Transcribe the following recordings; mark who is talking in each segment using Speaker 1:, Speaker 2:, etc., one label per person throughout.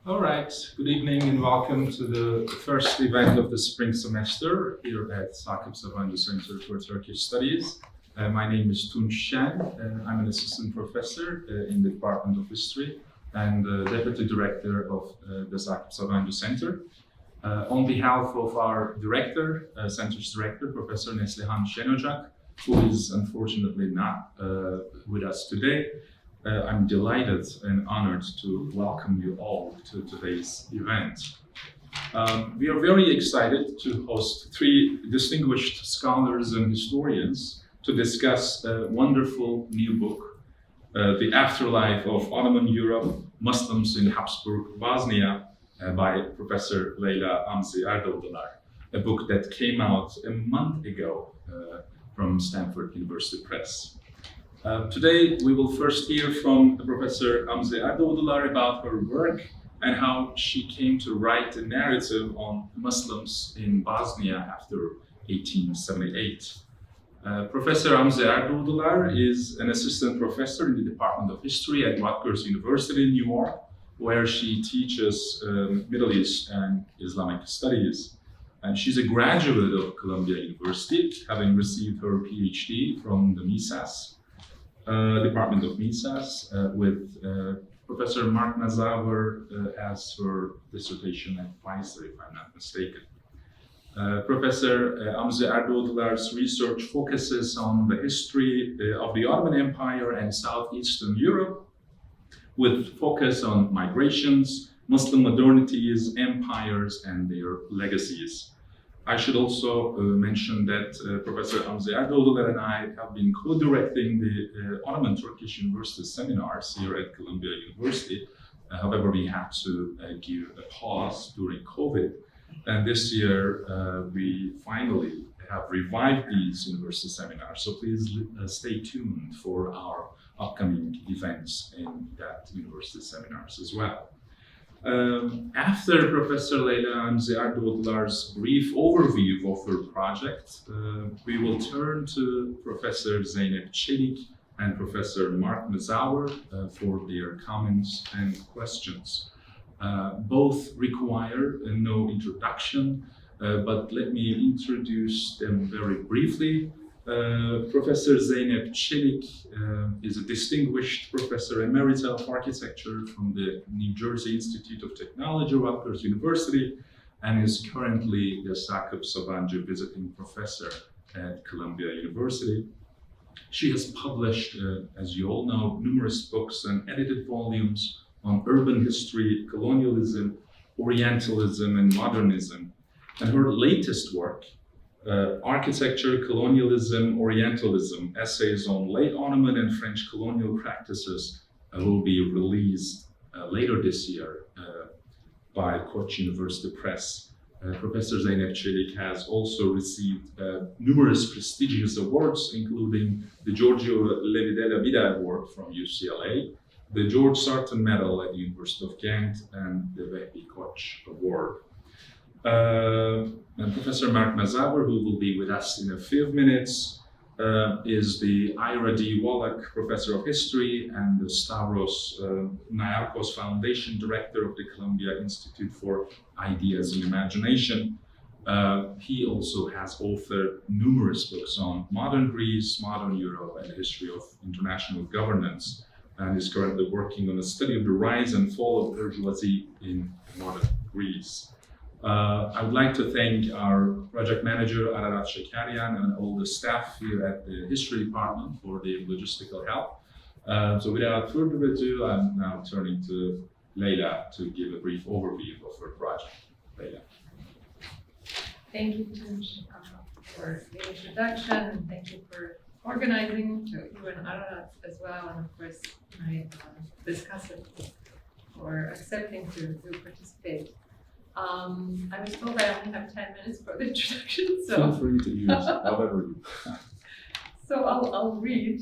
Speaker 1: All right, good evening and welcome to the first event of the spring semester here at Sakıp Sabancı Center for Turkish Studies. My name is Tunç. I'm an assistant professor in the Department of History and deputy director of the Sakıp Sabancı Center. On behalf of our director, center's director, Professor Neslihan Şenocak, who is unfortunately not with us today, I'm delighted and honored to welcome you all to today's event. We are very excited to host three distinguished scholars and historians to discuss a wonderful new book, The Afterlife of Ottoman Europe, Muslims in Habsburg Bosnia, by Professor Leyla Amzi-Erdoğdular, a book that came out a month ago from Stanford University Press. Today, we will first hear from Professor Amzi-Erdoğdular about her work and how she came to write a narrative on Muslims in Bosnia after 1878. Professor Amzi-Erdoğdular is an assistant professor in the Department of History at Rutgers University-Newark, where she teaches Middle East and Islamic Studies. And she's a graduate of Columbia University, having received her PhD from the Misas. Department of Misas with Professor Mark Mazower as her dissertation advisor, if I'm not mistaken. Professor Amzi-Erdoğdular's research focuses on the history of the Ottoman Empire and Southeastern Europe, with focus on migrations, Muslim modernities, empires, and their legacies. I should also mention that Professor Amzi-Erdoğdular and I have been co-directing the Ottoman Turkish University seminars here at Columbia University. However, we had to give a pause during COVID. And this year, we finally have revived these university seminars. So please stay tuned for our upcoming events in that university seminars as well. After Professor Leyla Amzi-Erdoğdular's brief overview of her project, we will turn to Professor Zeynep Çelik and Professor Mark Mazower for their comments and questions. Both require no introduction, but let me introduce them very briefly. Professor Zeynep Çelik is a distinguished professor emerita of architecture from the New Jersey Institute of Technology, Rutgers University, and is currently the Sakıp Sabancı visiting professor at Columbia University. She has published, as you all know, numerous books and edited volumes on urban history, colonialism, Orientalism, and modernism. And her latest work, Architecture, Colonialism, Orientalism, Essays on Late Ottoman and French Colonial Practices, will be released later this year by Koç University Press. Professor Zeynep Çelik has also received numerous prestigious awards, including the Giorgio Levi della Vida Award from UCLA, the George Sarton Medal at the University of Ghent, and the Vehbi Koç Award. And Professor Mark Mazower, who will be with us in a few minutes, is the Ira D. Wallach Professor of History and the Stavros Niarchos Foundation Director of the Columbia Institute for Ideas and Imagination. He also has authored numerous books on modern Greece, modern Europe, and the history of international governance, and is currently working on a study of the rise and fall of bourgeoisie in modern Greece. I would like to thank our project manager, Ararat Şekeryan, and all the staff here at the History Department for the logistical help. So without further ado, I'm now turning to Leyla to give a brief overview of her project. Leyla.
Speaker 2: Thank you, Tunç, for the introduction, and thank you for organizing, to you and Ararat as well, and of course, my discussants for accepting to participate. I was told I only have 10 minutes for the introduction, so
Speaker 1: Feel free to use however you
Speaker 2: so I'll read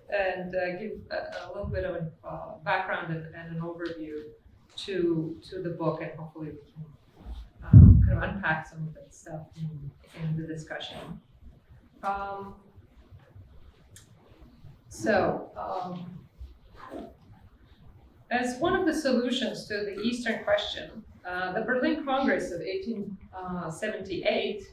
Speaker 2: and give a little bit of a background and an overview to the book, and hopefully we can kind of unpack some of that stuff in the discussion. As one of the solutions to the Eastern question, the Berlin Congress of 1878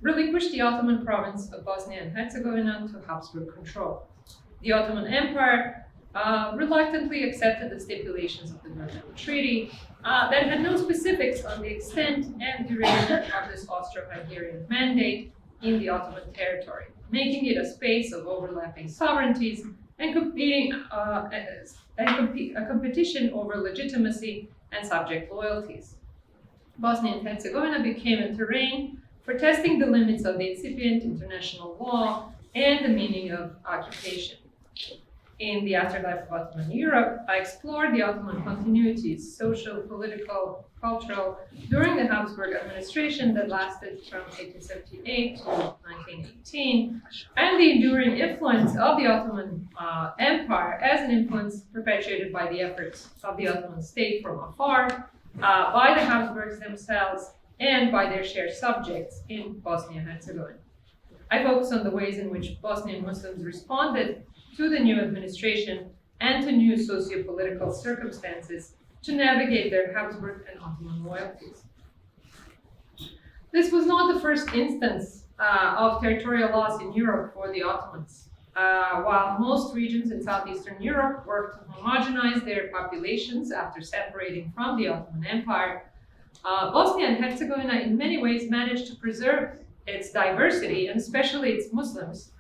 Speaker 2: relinquished the Ottoman province of Bosnia and Herzegovina to Habsburg control. The Ottoman Empire reluctantly accepted the stipulations of the Berlin Treaty that had no specifics on the extent and duration of this Austro-Hungarian mandate in the Ottoman territory, making it a space of overlapping sovereignties and a competition over legitimacy and subject loyalties. Bosnia and Herzegovina became a terrain for testing the limits of the incipient international law and the meaning of occupation. In the Afterlife of Ottoman Europe, I explored the Ottoman continuities, social, political, cultural, during the Habsburg administration that lasted from 1878 to 1918, and the enduring influence of the Ottoman Empire as an influence perpetuated by the efforts of the Ottoman state from afar, by the Habsburgs themselves, and by their shared subjects in Bosnia and Herzegovina. I focus on the ways in which Bosnian Muslims responded to the new administration and to new socio-political circumstances to navigate their Habsburg and Ottoman loyalties. This was not the first instance of territorial loss in Europe for the Ottomans. While most regions in southeastern Europe worked to homogenize their populations after separating from the Ottoman Empire, Bosnia and Herzegovina in many ways managed to preserve its diversity, and especially its Muslims,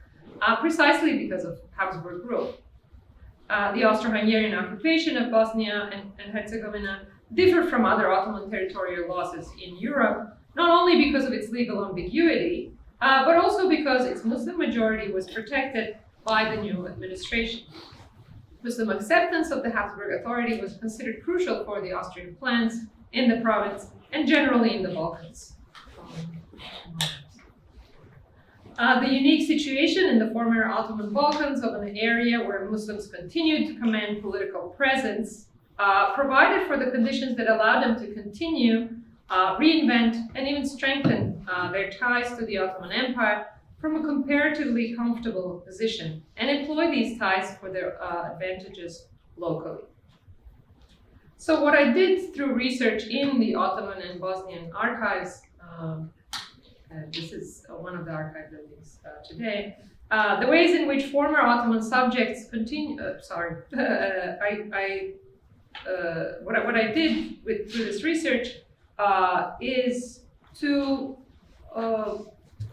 Speaker 2: precisely because of Habsburg rule. The Austro-Hungarian occupation of Bosnia and Herzegovina differed from other Ottoman territorial losses in Europe, not only because of its legal ambiguity, but also because its Muslim majority was protected by the new administration. Muslim acceptance of the Habsburg authority was considered crucial for the Austrian plans in the province and generally in the Balkans. The unique situation in the former Ottoman Balkans of an area where Muslims continued to command political presence provided for the conditions that allowed them to continue, reinvent, and even strengthen their ties to the Ottoman Empire from a comparatively comfortable position and employ these ties for their advantages locally. So what I did through research in the Ottoman and Bosnian archives, this is one of the archive buildings today, the ways in which former Ottoman subjects continue, what I did through this research is to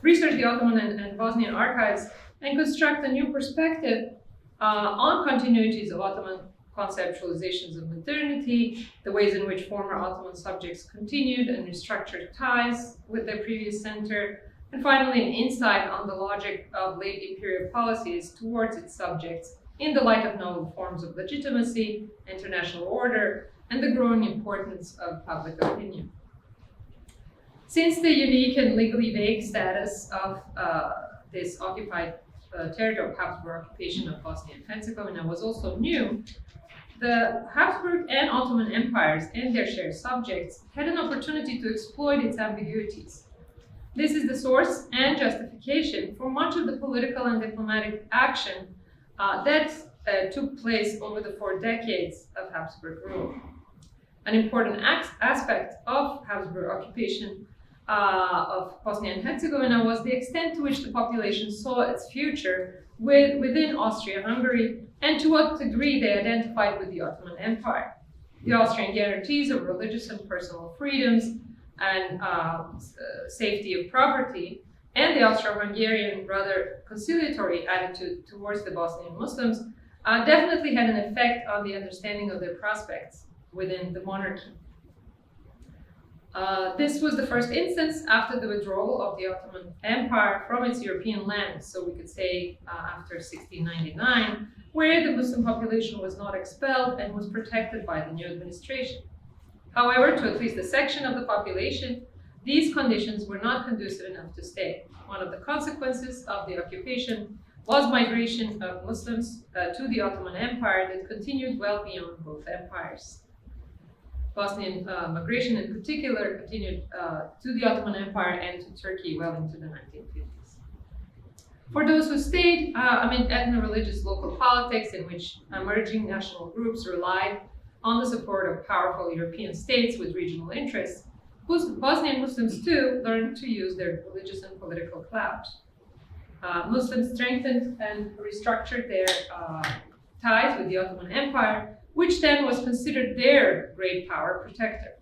Speaker 2: research the Ottoman and Bosnian archives and construct a new perspective on continuities of Ottoman conceptualizations of modernity, the ways in which former Ottoman subjects continued and restructured ties with their previous center, and finally an insight on the logic of late imperial policies towards its subjects in the light of novel forms of legitimacy, international order, and the growing importance of public opinion. Since the unique and legally vague status of this occupied territory of Habsburg occupation of Bosnia and Herzegovina was also new, the Habsburg and Ottoman empires and their shared subjects had an opportunity to exploit its ambiguities. This is the source and justification for much of the political and diplomatic action that took place over the 4 decades of Habsburg rule. An important aspect of Habsburg occupation of Bosnia and Herzegovina was the extent to which the population saw its future within Austria-Hungary and to what degree they identified with the Ottoman Empire. The Austrian guarantees of religious and personal freedoms and safety of property, and the Austro-Hungarian rather conciliatory attitude towards the Bosnian Muslims definitely had an effect on the understanding of their prospects within the monarchy. This was the first instance after the withdrawal of the Ottoman Empire from its European lands, so we could say after 1699, where the Muslim population was not expelled and was protected by the new administration. However, to at least a section of the population, these conditions were not conducive enough to stay. One of the consequences of the occupation was migration of Muslims to the Ottoman Empire that continued well beyond both empires. Bosnian migration in particular continued to the Ottoman Empire and to Turkey well into the 1950s. For those who stayed amid ethno-religious local politics in which emerging national groups relied on the support of powerful European states with regional interests, Bosnian Muslims too learned to use their religious and political clout. Muslims strengthened and restructured their ties with the Ottoman Empire, which then was considered their great power protector.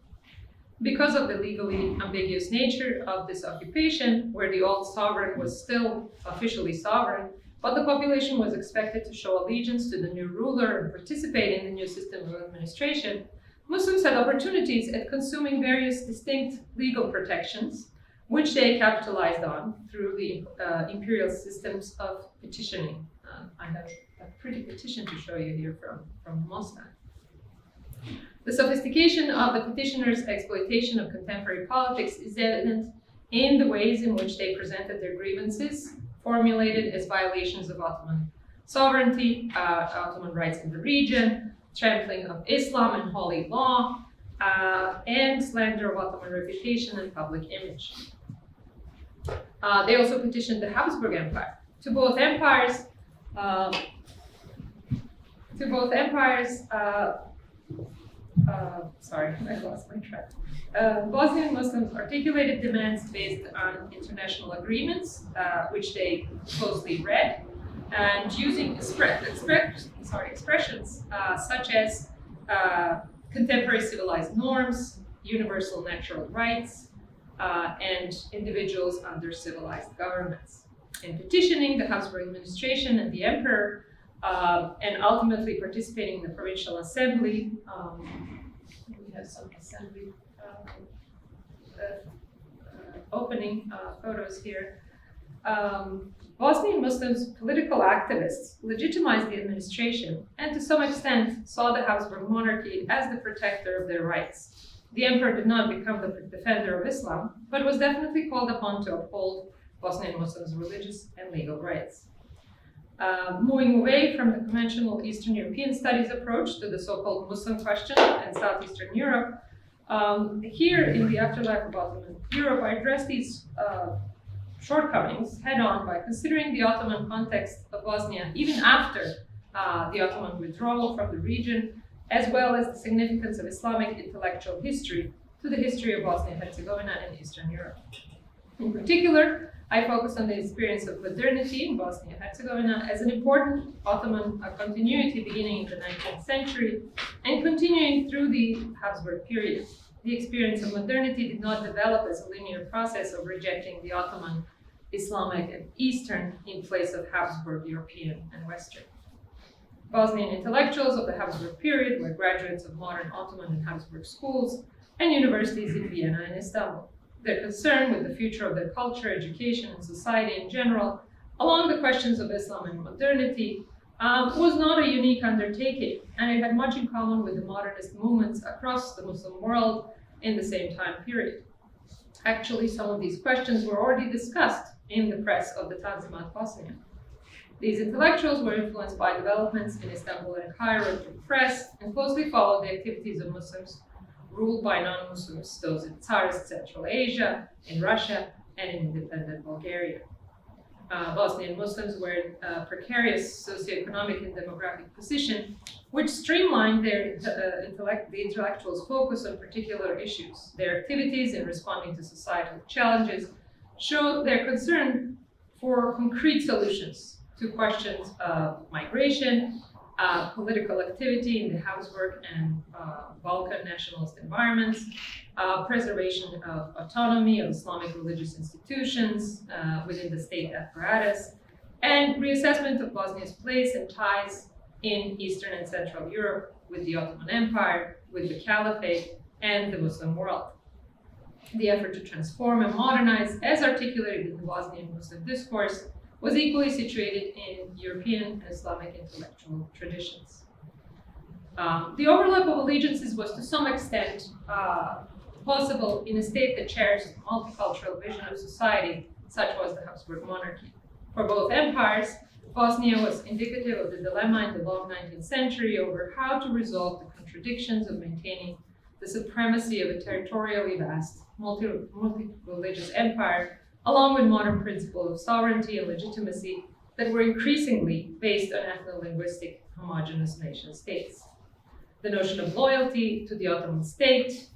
Speaker 2: Because of the legally ambiguous nature of this occupation, where the old sovereign was still officially sovereign, but the population was expected to show allegiance to the new ruler and participate in the new system of administration, Muslims had opportunities at consuming various distinct legal protections, which they capitalized on through the imperial systems of petitioning. I have a pretty petition to show you here from Moscow. The sophistication of the petitioners' exploitation of contemporary politics is evident in the ways in which they presented their grievances, formulated as violations of Ottoman sovereignty, Ottoman rights in the region, trampling of Islam and holy law, and slander of Ottoman reputation and public image. They also petitioned the Habsburg Empire. To both empires, sorry, I lost my track. Bosnian Muslims articulated demands based on international agreements, which they closely read, and using expressions such as contemporary civilized norms, universal natural rights, and individuals under civilized governments. In petitioning the Habsburg administration and the emperor, and ultimately participating in the provincial assembly. We have some assembly opening photos here. Bosnian Muslims, political activists, legitimized the administration and to some extent saw the Habsburg monarchy as the protector of their rights. The emperor did not become the defender of Islam, but was definitely called upon to uphold Bosnian Muslims' religious and legal rights. Moving away from the conventional Eastern European studies approach to the so-called Muslim question in Southeastern Europe, here in the Afterlife of Ottoman Europe, I address these shortcomings head-on by considering the Ottoman context of Bosnia even after the Ottoman withdrawal from the region, as well as the significance of Islamic intellectual history to the history of Bosnia-Herzegovina and Eastern Europe. In particular, I focus on the experience of modernity in Bosnia-Herzegovina as an important Ottoman continuity beginning in the 19th century and continuing through the Habsburg period. The experience of modernity did not develop as a linear process of rejecting the Ottoman, Islamic, and Eastern in place of Habsburg, European, and Western. Bosnian intellectuals of the Habsburg period were graduates of modern Ottoman and Habsburg schools and universities in Vienna and Istanbul. Their concern with the future of their culture, education, and society in general, along the questions of Islam and modernity, was not a unique undertaking, and it had much in common with the modernist movements across the Muslim world in the same time period. Actually, some of these questions were already discussed in the press of the Tanzimat Bosnia. These intellectuals were influenced by developments in Istanbul and Cairo through press and closely followed the activities of Muslims ruled by non-Muslims, those in Tsarist Central Asia, in Russia, and in independent Bulgaria. Bosnian Muslims were in a precarious socioeconomic and demographic position, which streamlined the intellectuals' focus on particular issues. Their activities in responding to societal challenges showed their concern for concrete solutions to questions of migration, political activity in the Habsburg and Balkan nationalist environments, preservation of autonomy of Islamic religious institutions within the state apparatus, and reassessment of Bosnia's place and ties in Eastern and Central Europe with the Ottoman Empire, with the Caliphate, and the Muslim world. The effort to transform and modernize, as articulated in the Bosnian Muslim discourse, was equally situated in European and Islamic intellectual traditions. The overlap of allegiances was to some extent possible in a state that cherished a multicultural vision of society, such was the Habsburg monarchy. For both empires, Bosnia was indicative of the dilemma in the long 19th century over how to resolve the contradictions of maintaining the supremacy of a territorially vast, multi-religious empire along with modern principles of sovereignty and legitimacy that were increasingly based on ethno-linguistic homogeneous nation states. The notion of loyalty to the Ottoman state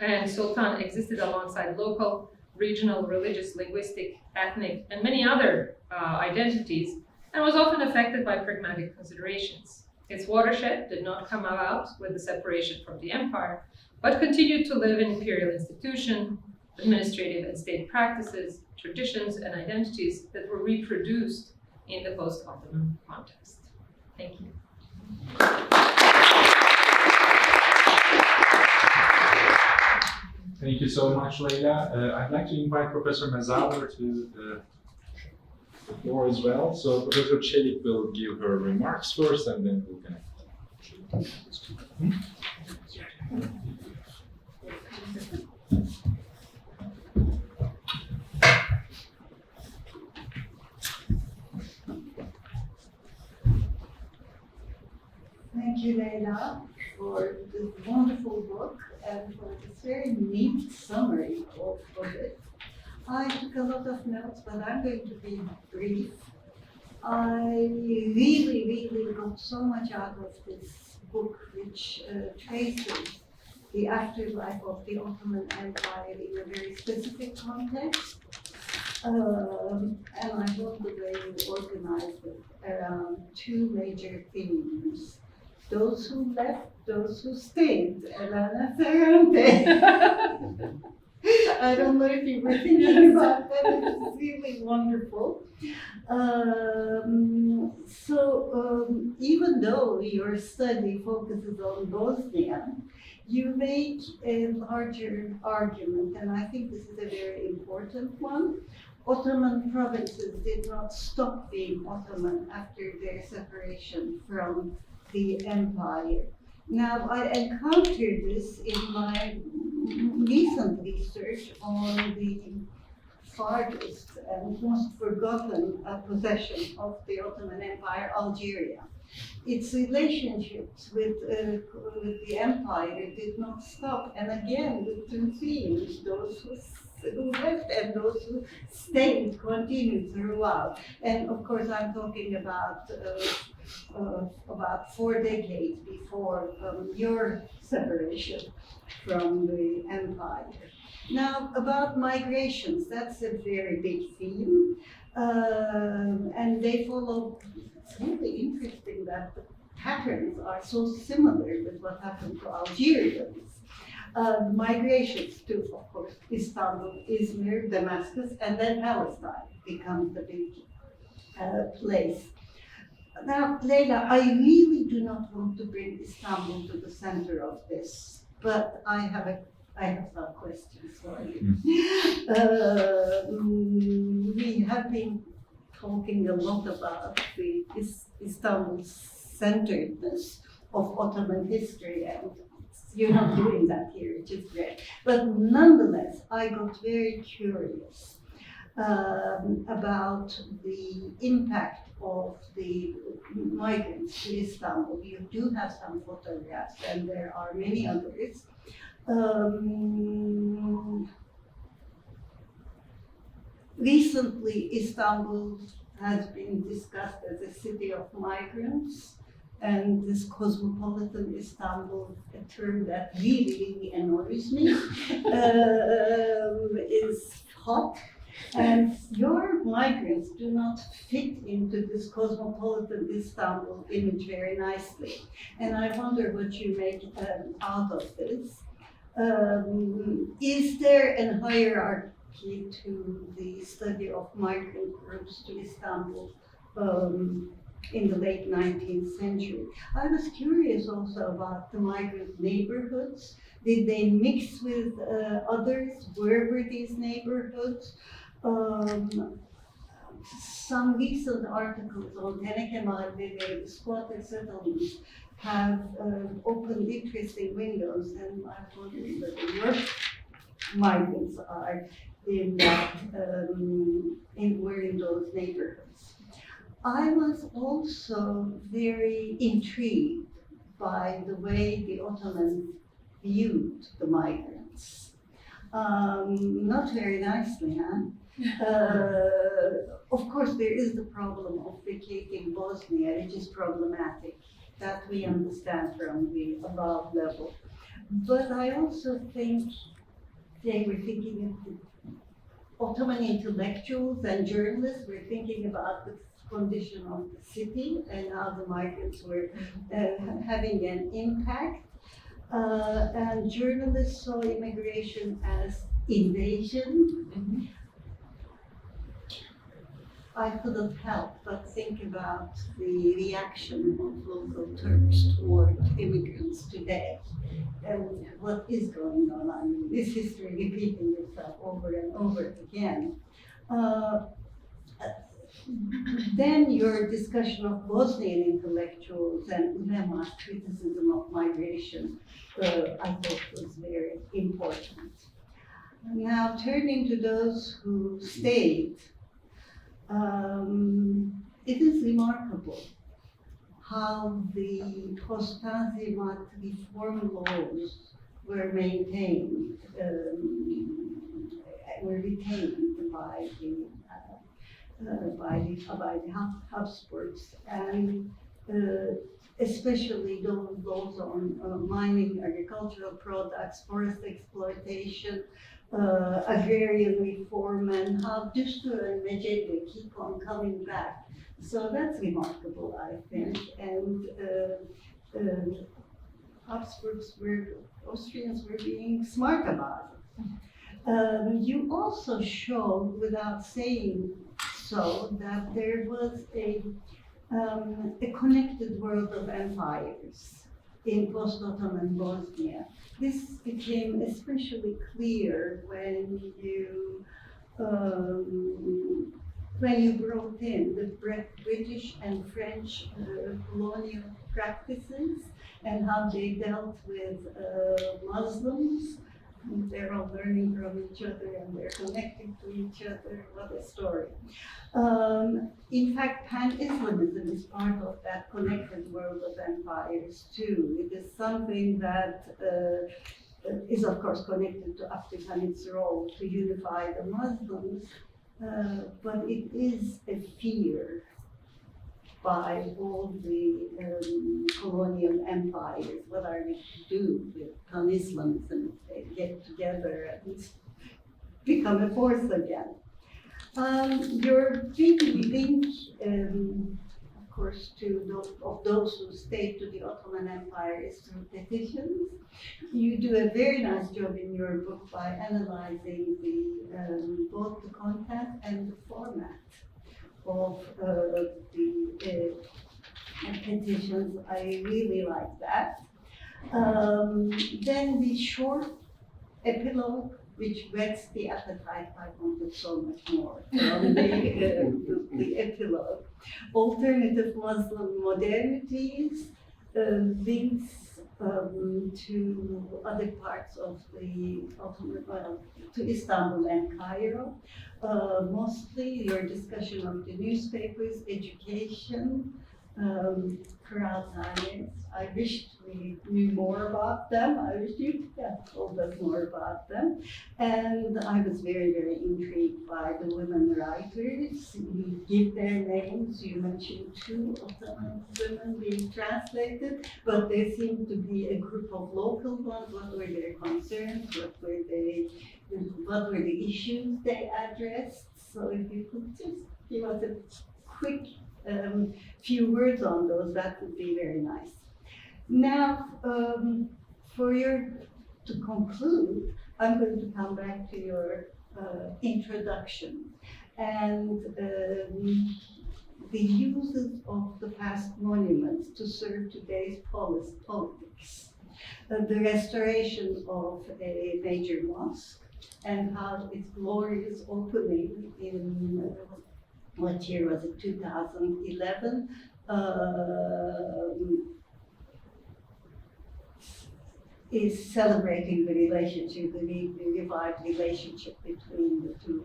Speaker 2: and Sultan existed alongside local, regional, religious, linguistic, ethnic, and many other identities, and was often affected by pragmatic considerations. Its watershed did not come about with the separation from the empire, but continued to live in imperial institutions, administrative and state practices, traditions, and identities that were reproduced in the post-Ottoman context. Thank you.
Speaker 1: Thank you so much, Leyla. I'd like to invite Professor Mazower to the floor as well. So Professor Çelik will give her remarks first, and then we'll connect.
Speaker 3: Thank you, Leyla, for this wonderful book and for this very neat summary of it. I took a lot of notes, but I'm going to be brief. I really got so much out of this book, which traces the afterlife of the Ottoman Empire in a very specific context. And I love the way you organized it around two major themes. Those who left, those who stayed, Elena Ferrante. I don't know if you were thinking about that, it's really wonderful. Even though your study focuses on Bosnia, you make a larger argument, and I think this is a very important one. Ottoman provinces did not stop being Ottoman after their separation from the empire. Now, I encountered this in my recent research on the farthest and most forgotten possession of the Ottoman Empire, Algeria. Its relationships with the empire did not stop, and again with two themes, those who left and those who stayed continued throughout. And of course, I'm talking about 4 decades before your separation from the empire. Now, about migrations, that's a very big theme, and they follow. It's really interesting that the patterns are so similar with what happened to Algerians. Migrations to, of course, Istanbul, Izmir, Damascus, and then Palestine becomes the big place. Now, Leyla, I really do not want to bring Istanbul to the center of this, but I have some questions for you. We have been talking a lot about the Istanbul-centeredness of Ottoman history, and you're not doing that here, which is great. But nonetheless, I got very curious about the impact of the migrants to Istanbul. You do have some photographs, and there are many others. Recently, Istanbul has been discussed as a city of migrants, and this cosmopolitan Istanbul, a term that really annoys me, is hot. And your migrants do not fit into this cosmopolitan Istanbul image very nicely. And I wonder what you make out of this. Is there a hierarchy to the study of migrant groups to Istanbul in the late 19th century? I was curious also about the migrant neighborhoods. Did they mix with others? Where were these neighborhoods? Some recent articles on Teneke Mahalleleri, the squatter settlements, have opened interesting windows, and I'm wondering whether your migrants are in those neighborhoods. I was also very intrigued by the way the Ottomans viewed the migrants. Not very nicely, huh? Of course, there is the problem of vacating Bosnia, which is problematic. That we understand from the above level. But I also think they were thinking of the Ottoman intellectuals and journalists were thinking about the condition of the city and how the migrants were having an impact. And journalists saw immigration as invasion. I couldn't help but think about the reaction of local Turks toward immigrants today and what is going on. I mean, this history repeating itself over and over again. Then your discussion of Bosnian intellectuals and ulema's criticism of migration, I thought was very important. Now turning to those who stayed, it is remarkable how the post-Tanzimat reform laws were maintained, were retained by the Habsburgs, and especially those laws on mining, agricultural products, forest exploitation, agrarian reform, and how Düstur and Mecede keep on coming back. So that's remarkable, I think. And Austrians were being smart about it. You also showed, without saying so, that there was a connected world of empires in post-Ottoman Bosnia. This became especially clear when you brought in the British and French colonial practices and how they dealt with Muslims. They're all learning from each other and they're connecting to each other. What a story. In fact, Pan-Islamism is part of that connected world of empires too. It is something that is of course connected to Abdülhamid's role to unify the Muslims, but it is a fear by all the colonial empires. What are we to do with Pan-Islamism if they get together and become a force again? Your big link, of course, to those who stayed to the Ottoman Empire is through petitions. You do a very nice job in your book by analyzing both the content and the format of the petitions. I really like that. Then the short epilogue, which whets the appetite. I wanted so much more from the epilogue. Alternative Muslim modernities, links to other parts of the Ottoman, to Istanbul and Cairo. Mostly your discussion of the newspapers, education, Kıraathane. I wished we knew more about them. I wish you told us more about them. And I was very, very intrigued by the women writers. You give their names. You mentioned 2 Ottoman women being translated, but there seemed to be a group of local ones. What were their concerns? What were the issues they addressed? So if you could just give us a quick few words on those, that would be very nice. Now, to conclude, I'm going to come back to your introduction and the uses of the past monuments to serve today's politics. The restoration of a major mosque and how its glorious opening in what year was it, 2011, is celebrating the relationship, the revived relationship between the 2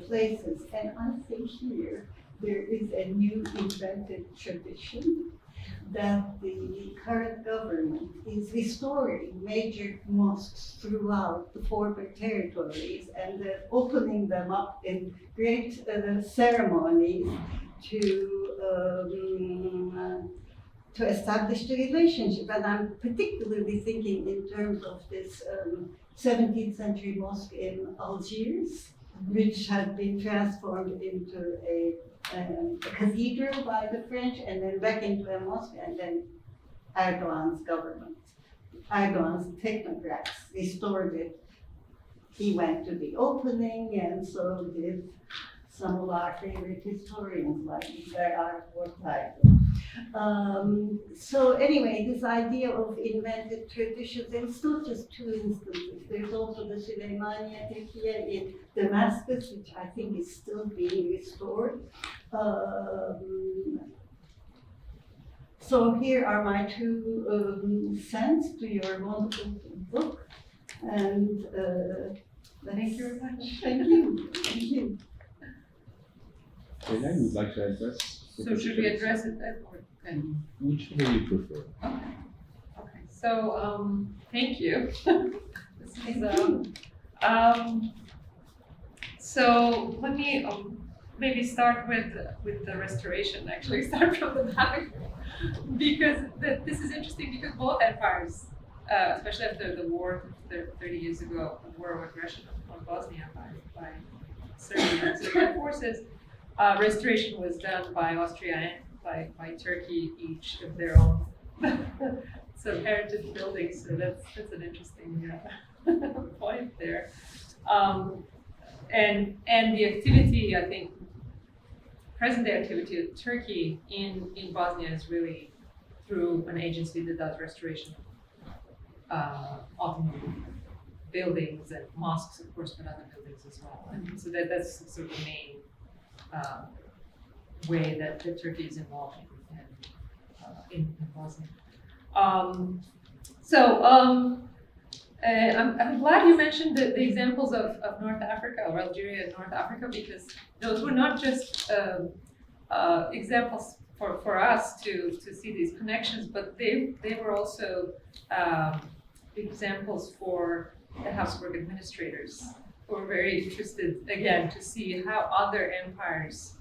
Speaker 3: places. And I think here there is a new invented tradition that the current government is restoring major mosques throughout the former territories and opening them up in great ceremonies to establish the relationship. And I'm particularly thinking in terms of this 17th century mosque in Algiers, which had been transformed into a cathedral by the French and then back into a mosque, and then Erdogan's government, Erdogan's technocrats restored it. He went to the opening, and so did some of our favorite historians like Fayerweather. So anyway, this idea of invented traditions, and it's not just two instances. There's also the Süleymaniye Tekiye in Damascus, which I think is still being restored. So here are my two cents to your wonderful book. And
Speaker 2: Thank you very much.
Speaker 3: Thank you. Thank you.
Speaker 4: Leyla, you would like to address?
Speaker 2: So should we address it then, or then?
Speaker 4: Whichever you prefer.
Speaker 2: Okay. So thank you. This is so let me maybe start with the restoration. Actually, start from the back because this is interesting because both empires, especially after the war 30 years ago, the war of aggression on Bosnia by Serbian and Serbian forces. Restoration was done by Austria and by Turkey, each of their own some heritage buildings. So that's an interesting point there. And the activity, I think, present-day activity of Turkey in Bosnia is really through an agency that does restoration of Ottoman buildings and mosques, of course, but other buildings as well. And so that's sort of the main way that Turkey is involved in Bosnia. I'm glad you mentioned the examples of North Africa or Algeria and North Africa, because those were not just examples for us to see these connections, but they were also examples for the Habsburg administrators, who were very interested, again, to see how other empires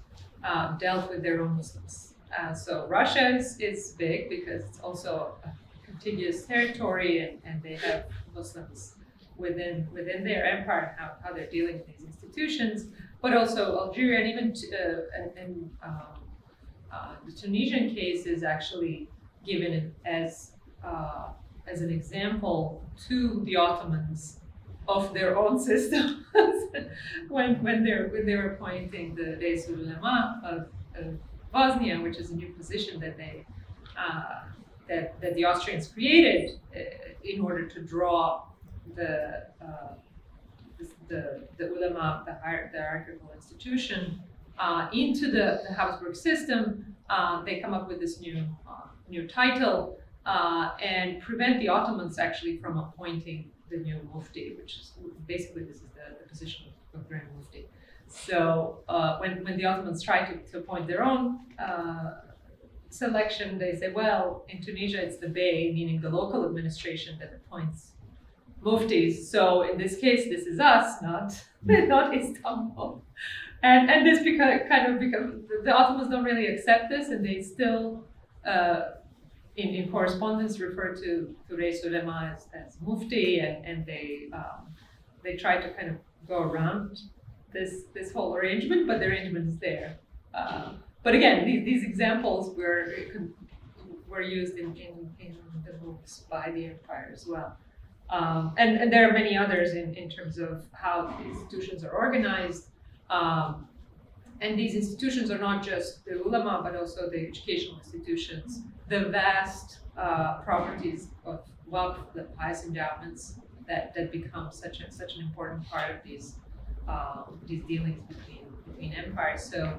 Speaker 2: dealt with their own Muslims. So Russia is big because it's also a contiguous territory, and they have Muslims within their empire, how they're dealing with these institutions. But also Algeria, and even the Tunisian case is actually given as an example to the Ottomans of their own system when they were appointing the Reis Ulema of Bosnia, which is a new position that that the Austrians created in order to draw the ulema, the hierarchical institution, into the Habsburg system. They come up with this new title and prevent the Ottomans actually from appointing the new mufti, which is basically this is the position of Grand Mufti. So when the Ottomans try to appoint their own selection, they say, well, in Tunisia it's the Bey, meaning the local administration, that appoints muftis. So in this case, this is us, not Istanbul. And this because the Ottomans don't really accept this, and they still in correspondence refer to Reis Ulema as mufti, and they try to kind of go around this whole arrangement, but the arrangement is there. But again, these examples were used in the books by the empire as well. And there are many others in terms of how institutions are organized. And these institutions are not just the ulama, but also the educational institutions, the vast properties of wealth, the pious endowments that become such an important part of these dealings between empires. So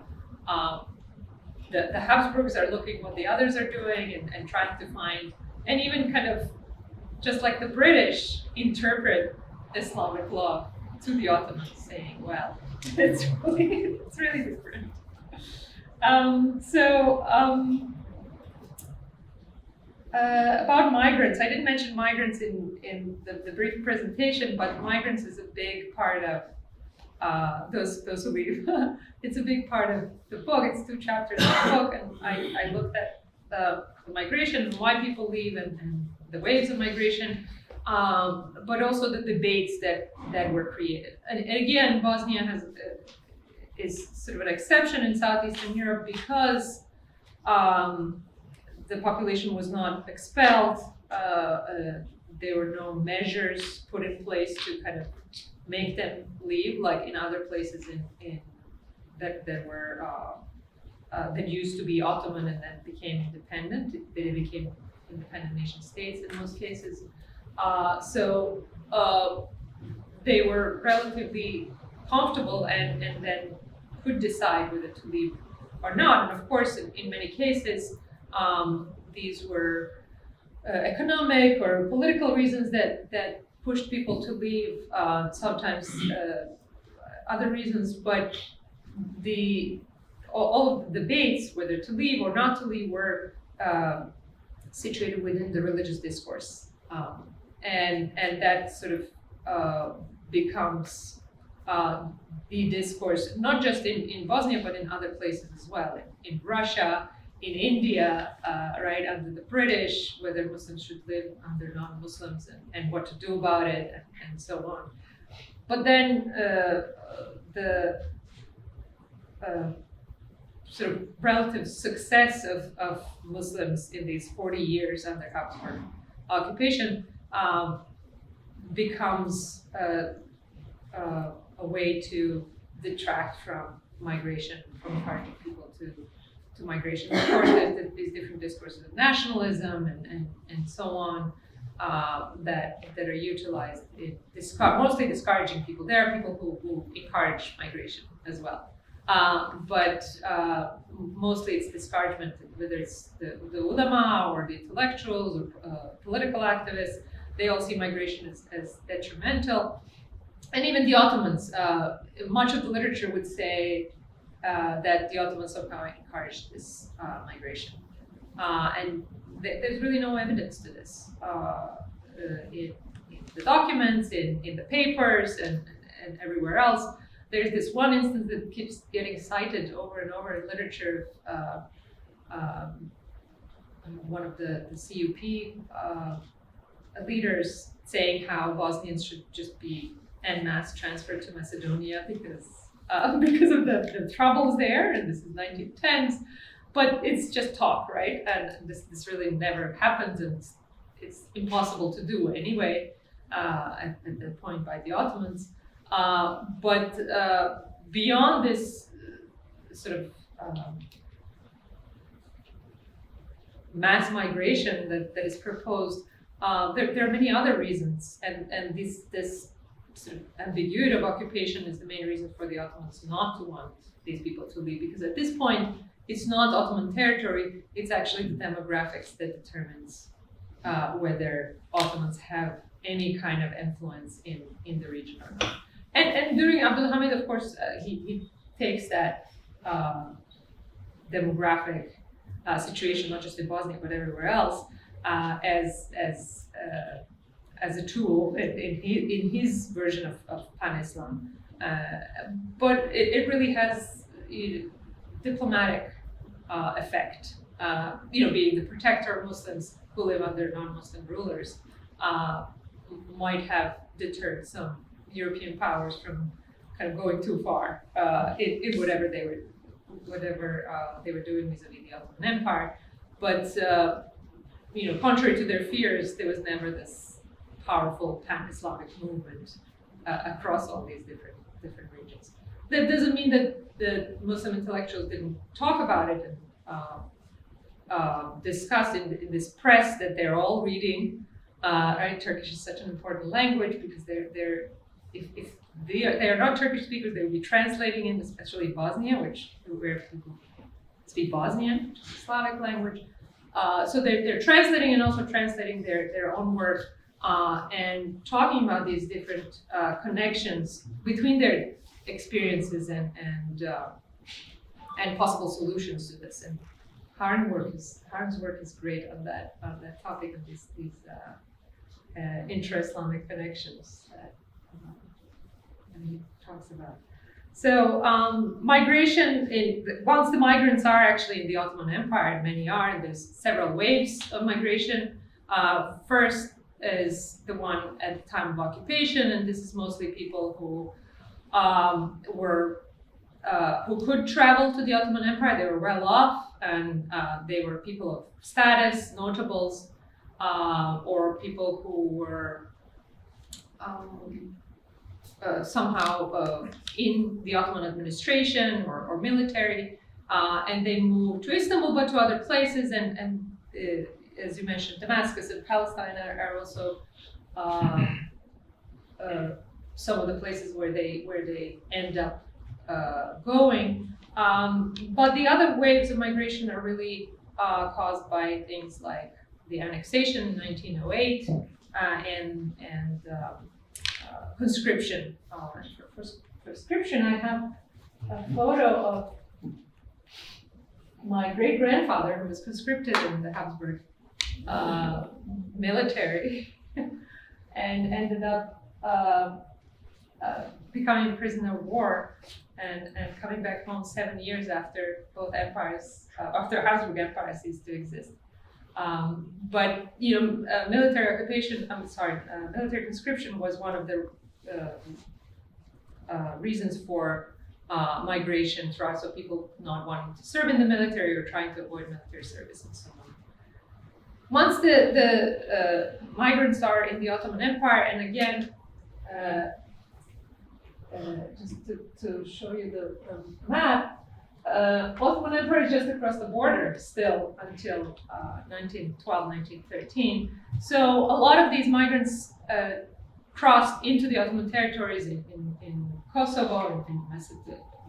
Speaker 2: the Habsburgs are looking what the others are doing and trying to find, and even kind of just like the British interpret Islamic law to the Ottomans, saying, well, it's really different. About migrants, I didn't mention migrants in the brief presentation, but migrants is a big part of those who leave. It's a big part of the book. It's 2 chapters of the book, and I looked at the migration and why people leave and the waves of migration, but also the debates that were created. And again, Bosnia is sort of an exception in Southeastern Europe because the population was not expelled. There were no measures put in place to kind of make them leave, like in other places that were that used to be Ottoman and then became independent. They became independent nation states in most cases. So they were relatively comfortable and then could decide whether to leave or not. And of course, in many cases, these were economic or political reasons that pushed people to leave, sometimes other reasons, but all of the debates, whether to leave or not to leave, were situated within the religious discourse. And that sort of becomes the discourse, not just in Bosnia, but in other places as well, in Russia, in India, right, under the British, whether Muslims should live under non-Muslims and what to do about it, and so on. But then the sort of relative success of Muslims in these 40 years under Habsburg occupation becomes a way to detract from migration, from encouraging people to migration. Of course, there's these different discourses of nationalism and so on that are utilized in mostly discouraging people. There are people who encourage migration as well. But mostly it's discouragement, whether it's the ulama or the intellectuals or political activists. They all see migration as detrimental. And even the Ottomans, much of the literature would say that the Ottomans somehow encouraged this migration. And there's really no evidence to this in the documents, in the papers, and everywhere else. There's this one instance that keeps getting cited over and over in literature. One of the CUP leaders saying how Bosnians should just be en masse transferred to Macedonia because of the troubles there, and this is 1910s. But it's just talk, right? And this really never happens, and it's impossible to do anyway at that point by the Ottomans. But beyond this sort of mass migration that is proposed, there are many other reasons, and this sort of ambiguity of occupation is the main reason for the Ottomans not to want these people to leave, because at this point it's not Ottoman territory, it's actually the demographics that determines whether Ottomans have any kind of influence in the region or not. And during Abdülhamid, of course, he takes that demographic situation, not just in Bosnia but everywhere else, as a tool in his version of Pan-Islam. But it really has diplomatic effect. Being the protector of Muslims who live under non-Muslim rulers might have deterred some European powers from kind of going too far in whatever they were doing vis-a-vis the Ottoman Empire. But contrary to their fears, there was never this powerful pan-Islamic movement across all these different regions. That doesn't mean that the Muslim intellectuals didn't talk about it and discuss in this press that they're all reading. Right? Turkish is such an important language because if they are not Turkish speakers, they will be translating in, especially Bosnia, where people speak Bosnian, which is a Slavic language. So they're translating and also translating their own work and talking about these different connections between their experiences and possible solutions to this. And Harm's work is great on that topic of these intra-Islamic connections that he talks about. So migration, once the migrants are actually in the Ottoman Empire, and many are, and there's several waves of migration. First is the one at the time of occupation, and this is mostly people who who could travel to the Ottoman Empire. They were well off, and they were people of status, notables, or people who were somehow in the Ottoman administration or military, and they moved to Istanbul, but to other places, and as you mentioned, Damascus and Palestine are also some of the places where they end up going. But the other waves of migration are really caused by things like the annexation in 1908 and conscription. For conscription, I have a photo of my great-grandfather who was conscripted in the Habsburg military and ended up becoming a prisoner of war and coming back home 7 years after both empires, after Habsburg Empire ceased to exist. But military occupation, military conscription was one of the reasons for migration throughout, so people not wanting to serve in the military or trying to avoid military service and so on. Once the migrants are in the Ottoman Empire, and again, just to show you the map, Ottoman Empire is just across the border still until 1912, 1913. So a lot of these migrants crossed into the Ottoman territories in Kosovo, in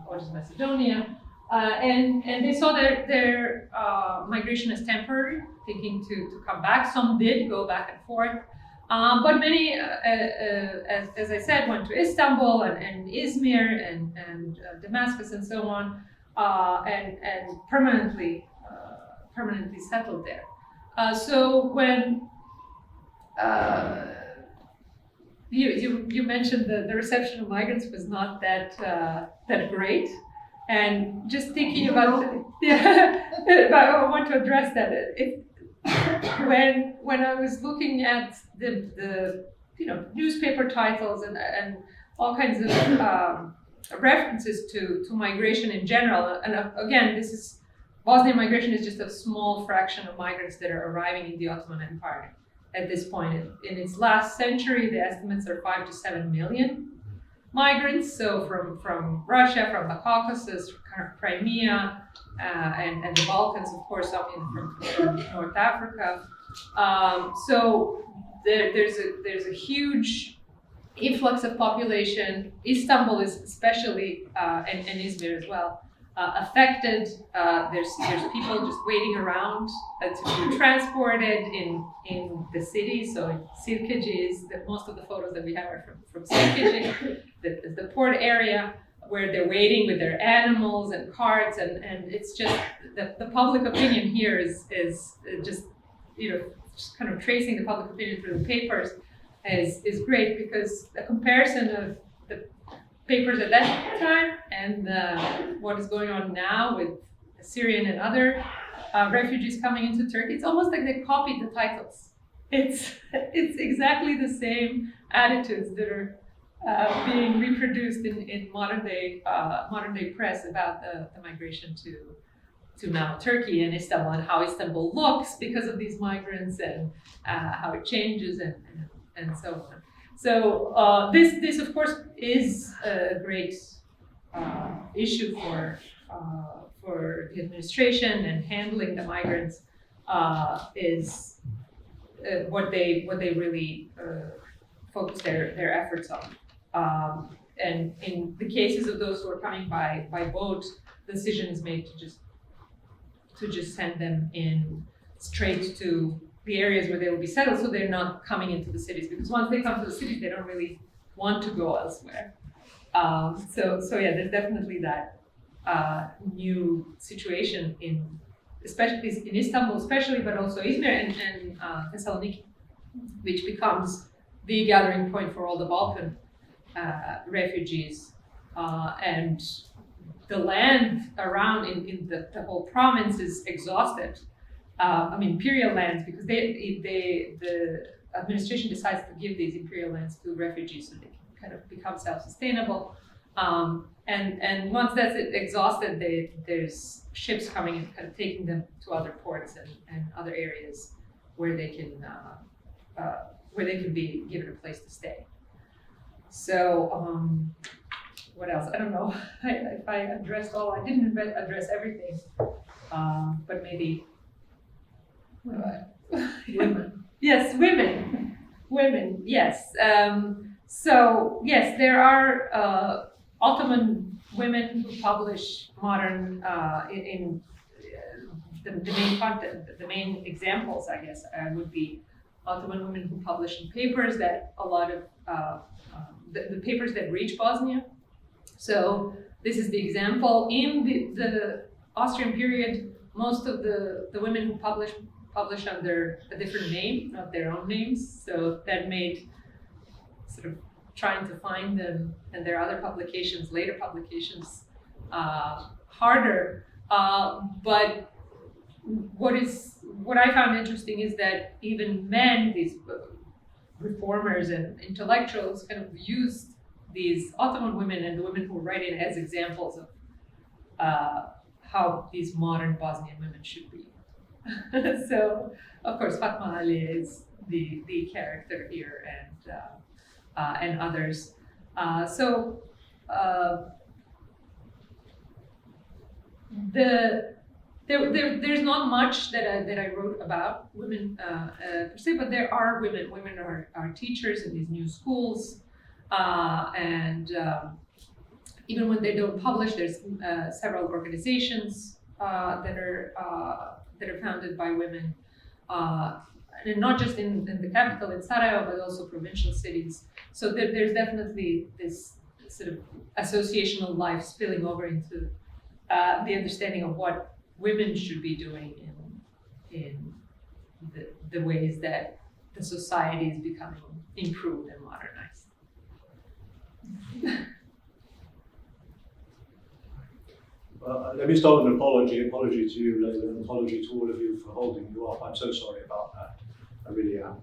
Speaker 2: what is Macedonia, and they saw their migration as temporary, thinking to come back. Some did go back and forth, but many, as I said, went to Istanbul and Izmir and Damascus and so on, and permanently settled there. So when you mentioned the reception of migrants was not that great, and just thinking about I want to address that. When I was looking at the newspaper titles and all kinds of references to migration in general, and again, Bosnian migration is just a small fraction of migrants that are arriving in the Ottoman Empire at this point. In its last century, the estimates are 5 to 7 million migrants. So from Russia, from the Caucasus, Crimea, and the Balkans, of course, from North Africa. So there's a huge influx of population. Istanbul is especially, and Izmir as well, affected. There's people just waiting around to be transported in the city. So Sirkeci is most of the photos that we have are from Sirkeci, the port area, where they're waiting with their animals and carts, and it's just the public opinion here is just kind of tracing the public opinion through the papers is great, because the comparison of the papers at that time and what is going on now with Syrian and other refugees coming into Turkey, it's almost like they copied the titles. It's exactly the same attitudes that are being reproduced in modern day press about the migration to now Turkey and Istanbul, and how Istanbul looks because of these migrants, and how it changes and so on. So this of course is a great issue for the administration, and handling the migrants is what they really focus their efforts on. And in the cases of those who are coming by boat, the decision is made to just send them in straight to the areas where they will be settled, so they're not coming into the cities, because once they come to the cities, they don't really want to go elsewhere. So yeah, there's definitely that new situation especially in Istanbul, especially, but also Izmir and Thessaloniki, which becomes the gathering point for all the Balkan refugees, and the land around in the whole province is exhausted. I mean, imperial lands, because the administration decides to give these imperial lands to refugees so they can kind of become self-sustainable. And once that's exhausted, there's ships coming and kind of taking them to other ports and other areas where they can be given a place to stay. So what else? I don't know if I addressed all. I didn't address everything, but maybe.
Speaker 3: Women.
Speaker 2: Yes, women. Yes. So yes, there are Ottoman women who publish modern in the main content. The main examples, I guess, would be Ottoman women who publish in papers that a lot of the papers that reach Bosnia. So this is the example. In the Austrian period, most of the women who publish under a different name, not their own names. So that made sort of trying to find them and their other publications, later publications, harder. But what I found interesting is that even men, these reformers and intellectuals, kind of used these Ottoman women and the women who write in as examples of how these modern Bosnian women should be. So, of course, Fatma Ali is the character here, and others. There's not much that I wrote about women per se, but there are women. Women are teachers in these new schools, and even when they don't publish, there's several organizations that are founded by women, and not just in the capital, in Sarajevo, but also provincial cities. So there's definitely this sort of associational life spilling over into the understanding of what women should be doing in the ways that the society is becoming improved and modernized.
Speaker 5: Let me start with an apology. Apology to you, Leyla, and apology to all of you for holding you up. I'm so sorry about that. I really am.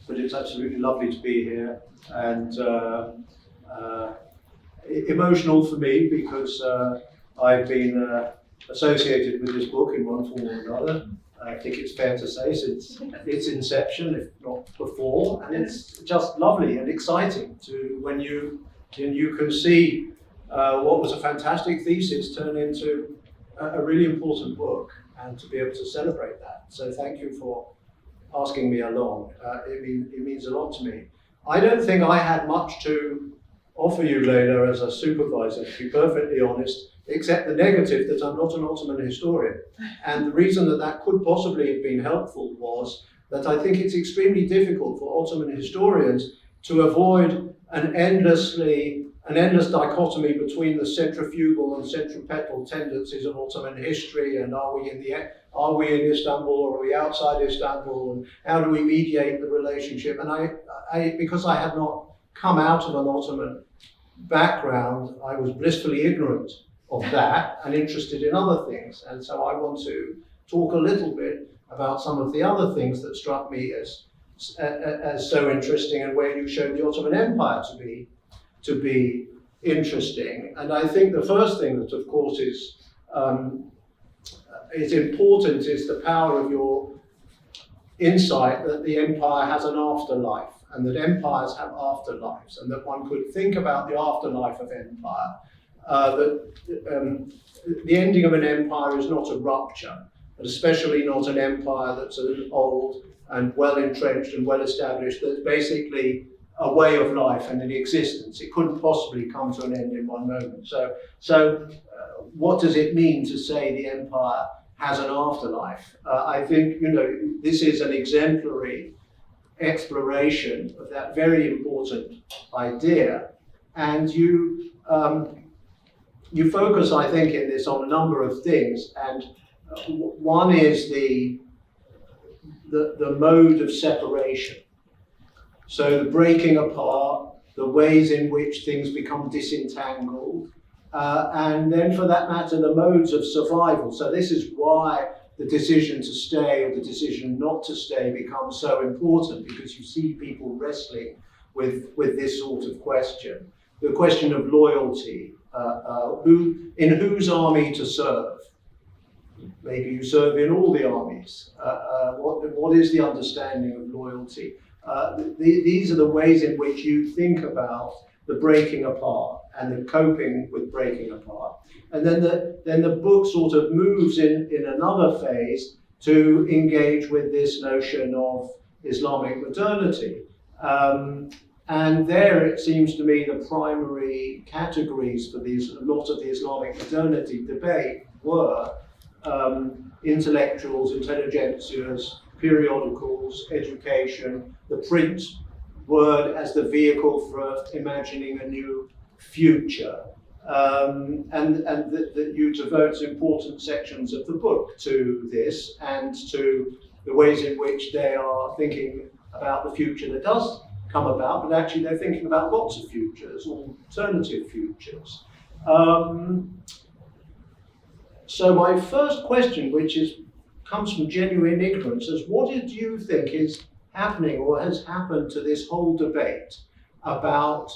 Speaker 5: But it's absolutely lovely to be here, and emotional for me because I've been associated with this book in one form or another. I think it's fair to say since its inception, if not before, and it's just lovely and exciting to when you can see what was a fantastic thesis turn into a really important book, and to be able to celebrate that. So thank you for asking me along. It means a lot to me. I don't think I had much to offer you, Leyla, as a supervisor, to be perfectly honest, except the negative that I'm not an Ottoman historian. And the reason that could possibly have been helpful was that I think it's extremely difficult for Ottoman historians to avoid an endless dichotomy between the centrifugal and centripetal tendencies of Ottoman history, and are we in Istanbul or are we outside Istanbul, and how do we mediate the relationship? And I because I had not come out of an Ottoman background, I was blissfully ignorant of that and interested in other things. And so I want to talk a little bit about some of the other things that struck me as so interesting, and where you showed the Ottoman Empire to be interesting. And I think the first thing that, of course, is important is the power of your insight that the empire has an afterlife, and that empires have afterlives, and that one could think about the afterlife of empire. That the ending of an empire is not a rupture, but especially not an empire that's old and well entrenched and well established, that's basically a way of life and an existence. It couldn't possibly come to an end in one moment. So what does it mean to say the empire has an afterlife? I think, this is an exemplary exploration of that very important idea. And you you focus, I think, in this on a number of things, and one is the mode of separation. So the breaking apart, the ways in which things become disentangled, and then for that matter, the modes of survival. So this is why the decision to stay or the decision not to stay becomes so important, because you see people wrestling with this sort of question. The question of loyalty, in whose army to serve. Maybe you serve in all the armies. What is the understanding of loyalty? These are the ways in which you think about the breaking apart and the coping with breaking apart. And then the book sort of moves in another phase to engage with this notion of Islamic modernity. And there it seems to me the primary categories for a lot of the Islamic modernity debate were intellectuals, intelligentsias, periodicals, education, the print word as the vehicle for imagining a new future. And that you devote important sections of the book to this and to the ways in which they are thinking about the future that does come about, but actually they're thinking about lots of futures, alternative futures. So my first question, which comes from genuine ignorance, is what do you think is happening or has happened to this whole debate about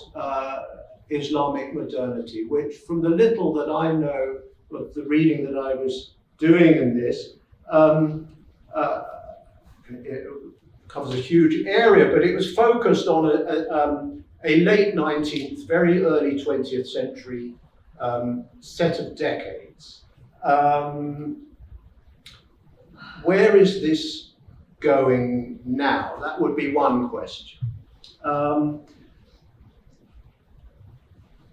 Speaker 5: Islamic modernity, which from the little that I know of the reading that I was doing in this, it covers a huge area, but it was focused on a late 19th, very early 20th century set of decades. Where is this going now? That would be one question.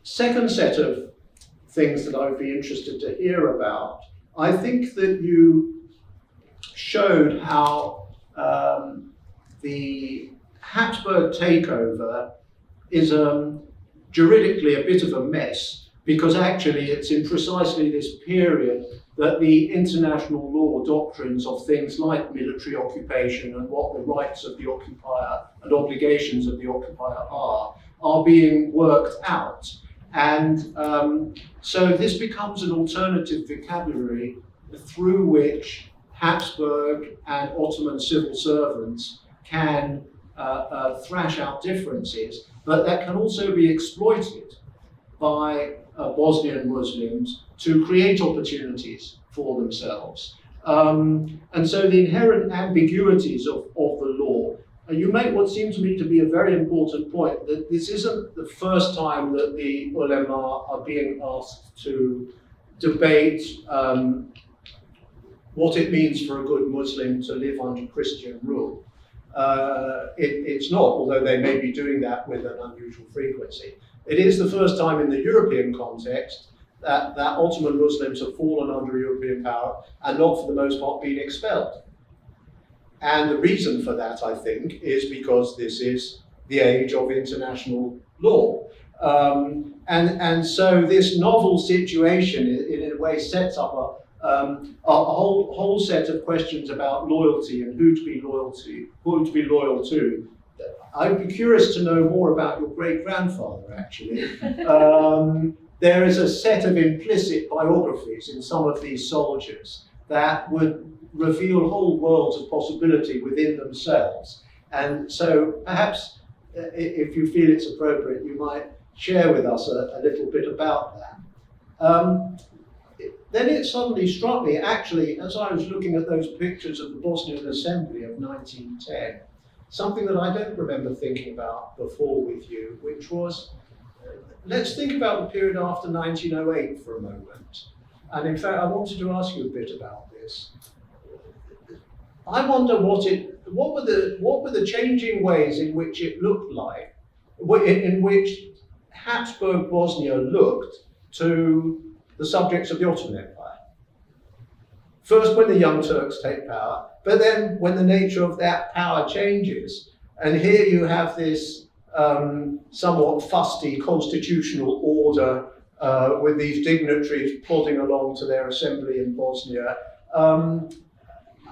Speaker 5: Second set of things that I would be interested to hear about. I think that you showed how the Habsburg takeover is juridically a bit of a mess, because actually it's in precisely this period that the international law doctrines of things like military occupation and what the rights of the occupier and obligations of the occupier are being worked out. And so this becomes an alternative vocabulary through which Habsburg and Ottoman civil servants can thrash out differences, but that can also be exploited by Bosnian Muslims to create opportunities for themselves. And so the inherent ambiguities of the law, you make what seems to me to be a very important point, that this isn't the first time that the ulema are being asked to debate what it means for a good Muslim to live under Christian rule. It's not, although they may be doing that with an unusual frequency. It is the first time in the European context that Ottoman Muslims have fallen under European power and not for the most part been expelled. And the reason for that, I think, is because this is the age of international law. And so this novel situation in a way sets up a whole set of questions about loyalty and who to be loyal to. I'd be curious to know more about your great-grandfather, actually. There is a set of implicit biographies in some of these soldiers that would reveal whole worlds of possibility within themselves. And so perhaps, if you feel it's appropriate, you might share with us a little bit about that. Then it suddenly struck me, actually, as I was looking at those pictures of the Bosnian Assembly of 1910, something that I don't remember thinking about before with you, which was, let's think about the period after 1908 for a moment. And in fact, I wanted to ask you a bit about this. I wonder what were the changing ways in which it looked like, in which Habsburg Bosnia looked to the subjects of the Ottoman Empire. First, when the Young Turks take power, but then when the nature of that power changes. And here you have this somewhat fusty constitutional order with these dignitaries plodding along to their assembly in Bosnia.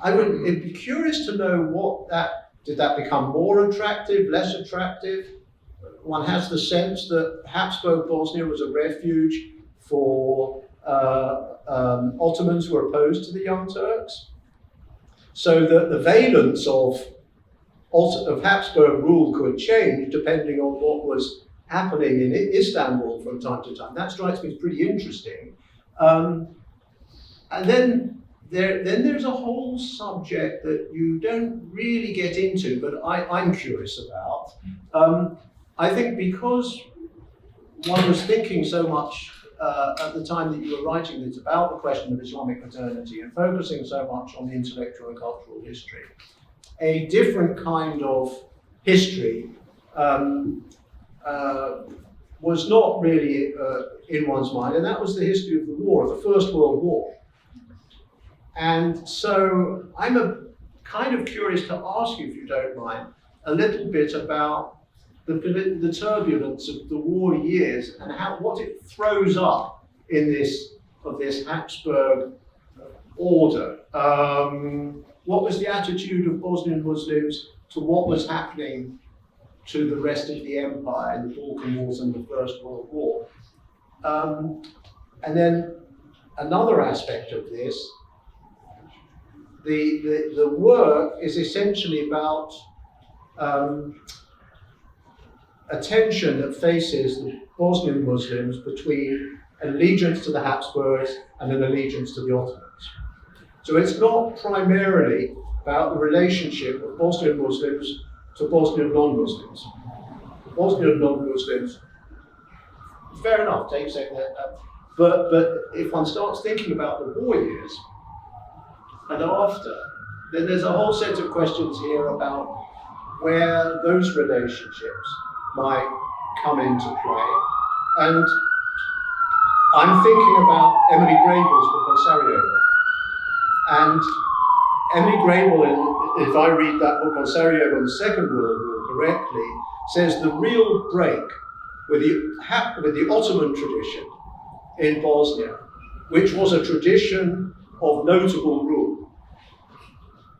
Speaker 5: It'd be curious to know did that become more attractive, less attractive? One has the sense that Habsburg Bosnia was a refuge for Ottomans who were opposed to the Young Turks. So that the valence of Habsburg rule could change depending on what was happening in Istanbul from time to time. That strikes me as pretty interesting. And then there's a whole subject that you don't really get into, but I'm curious about. I think because one was thinking so much at the time that you were writing this about the question of Islamic modernity and focusing so much on the intellectual and cultural history, a different kind of history was not really in one's mind, and that was the history of the war, of the First World War. And so I'm kind of curious to ask you, if you don't mind, a little bit about the turbulence of the war years and what it throws up in this Habsburg order. What was the attitude of Bosnian Muslims to what was happening to the rest of the empire in the Balkan Wars and the First World War? And then another aspect of this, the work is essentially about a tension that faces the Bosnian Muslims between an allegiance to the Habsburgs and an allegiance to the Ottomans. So it's not primarily about the relationship of Bosnian Muslims to Bosnian non-Muslims. Bosnian non-Muslims, fair enough, take that. But if one starts thinking about the war years and after, then there's a whole set of questions here about where those relationships might come into play. And I'm thinking about Emily Grable's book on Sarajevo. And Emily Grable, if I read that book on Sarajevo and the Second World War correctly, says the real break with the Ottoman tradition in Bosnia, which was a tradition of notable rule,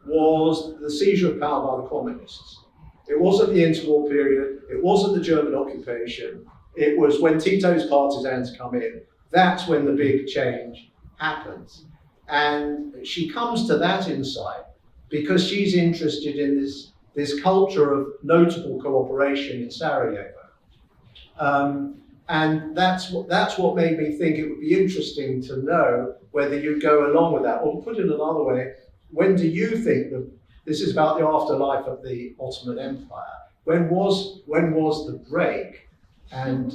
Speaker 5: was the seizure of power by the communists. It wasn't the interwar period, it wasn't the German occupation, it was when Tito's partisans come in. That's when the big change happens. And she comes to that insight because she's interested in this culture of notable cooperation in Sarajevo. And that's what made me think it would be interesting to know whether you'd go along with that. Or put it another way, when do you think that this is about the afterlife of the Ottoman Empire? When was the break? And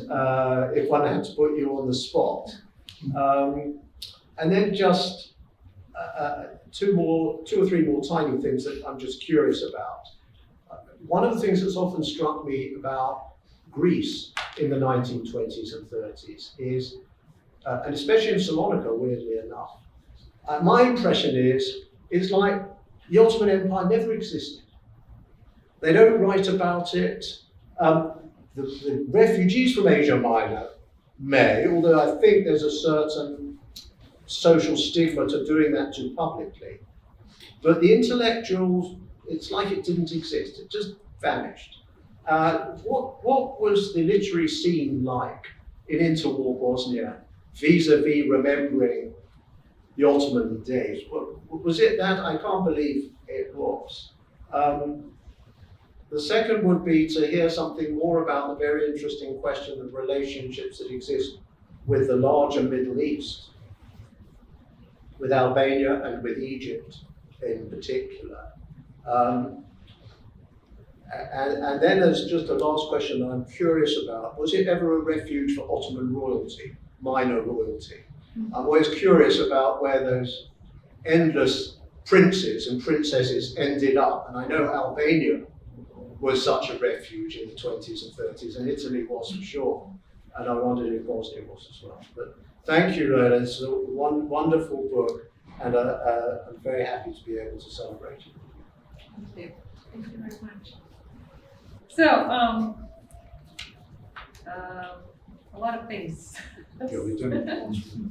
Speaker 5: if one had to put you on the spot. And then just two or three more tiny things that I'm just curious about. One of the things that's often struck me about Greece in the 1920s and 30s is, and especially in Salonika, weirdly enough, my impression is it's like the Ottoman Empire never existed. They don't write about it. The refugees from Asia Minor may, although I think there's a certain social stigma to doing that too publicly. But the intellectuals, it's like it didn't exist, it just vanished. What was the literary scene like in interwar Bosnia, vis-a-vis remembering the Ottoman days? Was it that? I can't believe it was. The second would be to hear something more about the very interesting question of relationships that exist with the larger Middle East, with Albania and with Egypt in particular. And then there's just a last question that I'm curious about. Was it ever a refuge for Ottoman royalty, minor royalty? I'm always curious about where those endless princes and princesses ended up. And I know Albania was such a refuge in the 20s and 30s, and Italy was for sure. And I wondered if Bosnia was as well. But thank you, Leyla. It's a wonderful book, and I'm very happy to be able to celebrate it.
Speaker 2: Thank you. Thank you very much. So, a lot of things.
Speaker 5: Yeah, we do.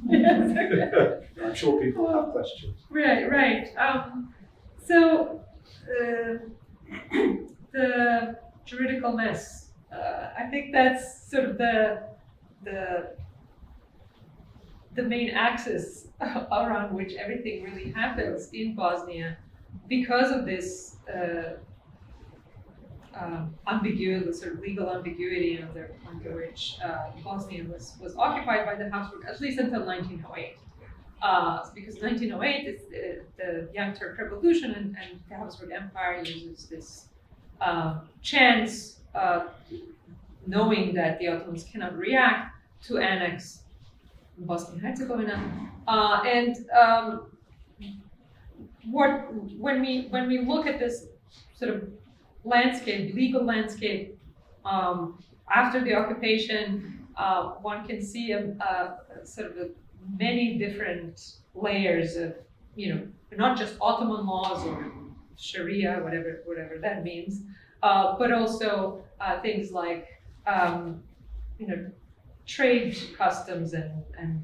Speaker 2: Yes.
Speaker 5: I'm sure people have questions.
Speaker 2: Right. So the juridical mess. I think that's sort of the main axis around which everything really happens in Bosnia, because of this ambiguity, sort of legal ambiguity under which Bosnia was occupied by the Habsburg, at least until 1908. Because 1908 is the Young Turk Revolution, and the Habsburg Empire uses this chance, knowing that the Ottomans cannot react, to annex Bosnia and Herzegovina. When we look at this sort of landscape, legal landscape, after the occupation, one can see sort of many different layers of, not just Ottoman laws or Sharia, whatever that means, but also things like, trade customs and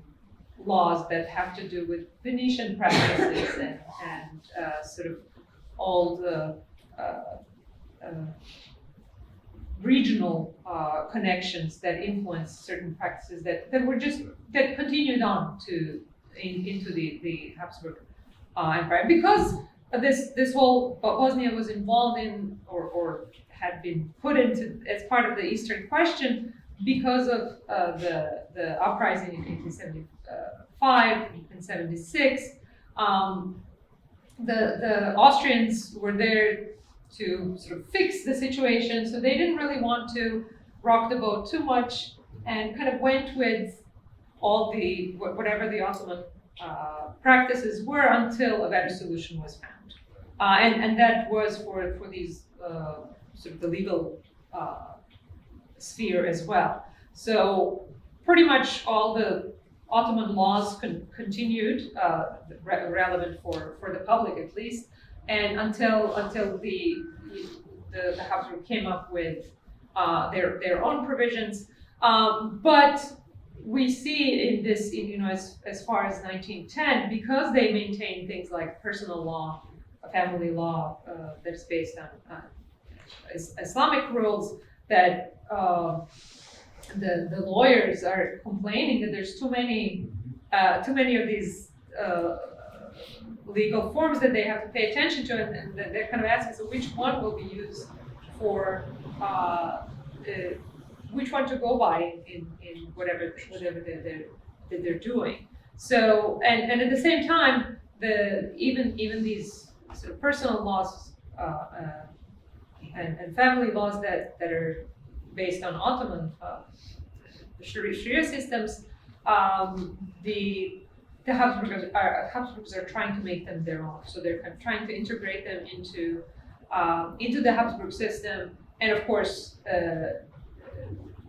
Speaker 2: laws that have to do with Venetian practices and sort of all the regional connections that influence certain practices that continued on into the Habsburg Empire. Because this whole Bosnia was involved in or had been put into as part of the Eastern question because of the uprising in 1875 and 76. The Austrians were there to sort of fix the situation, so they didn't really want to rock the boat too much, and kind of went with all whatever the Ottoman practices were until a better solution was found, and that was for these sort of the legal sphere as well. So pretty much all the Ottoman laws continued, relevant for the public at least, and until the Habsburg came up with their own provisions. But we see as far as 1910, because they maintain things like personal law, family law that's based on Islamic rules, that the lawyers are complaining that there's too many of these legal forms that they have to pay attention to, and they're kind of asking, so which one will be used for, which one to go by in whatever they're doing. So, and at the same time, even these sort of personal laws and family laws that are based on Ottoman Sharia systems, the Habsburgs are trying to make them their own. So they're kind of trying to integrate them into the Habsburg system, and of course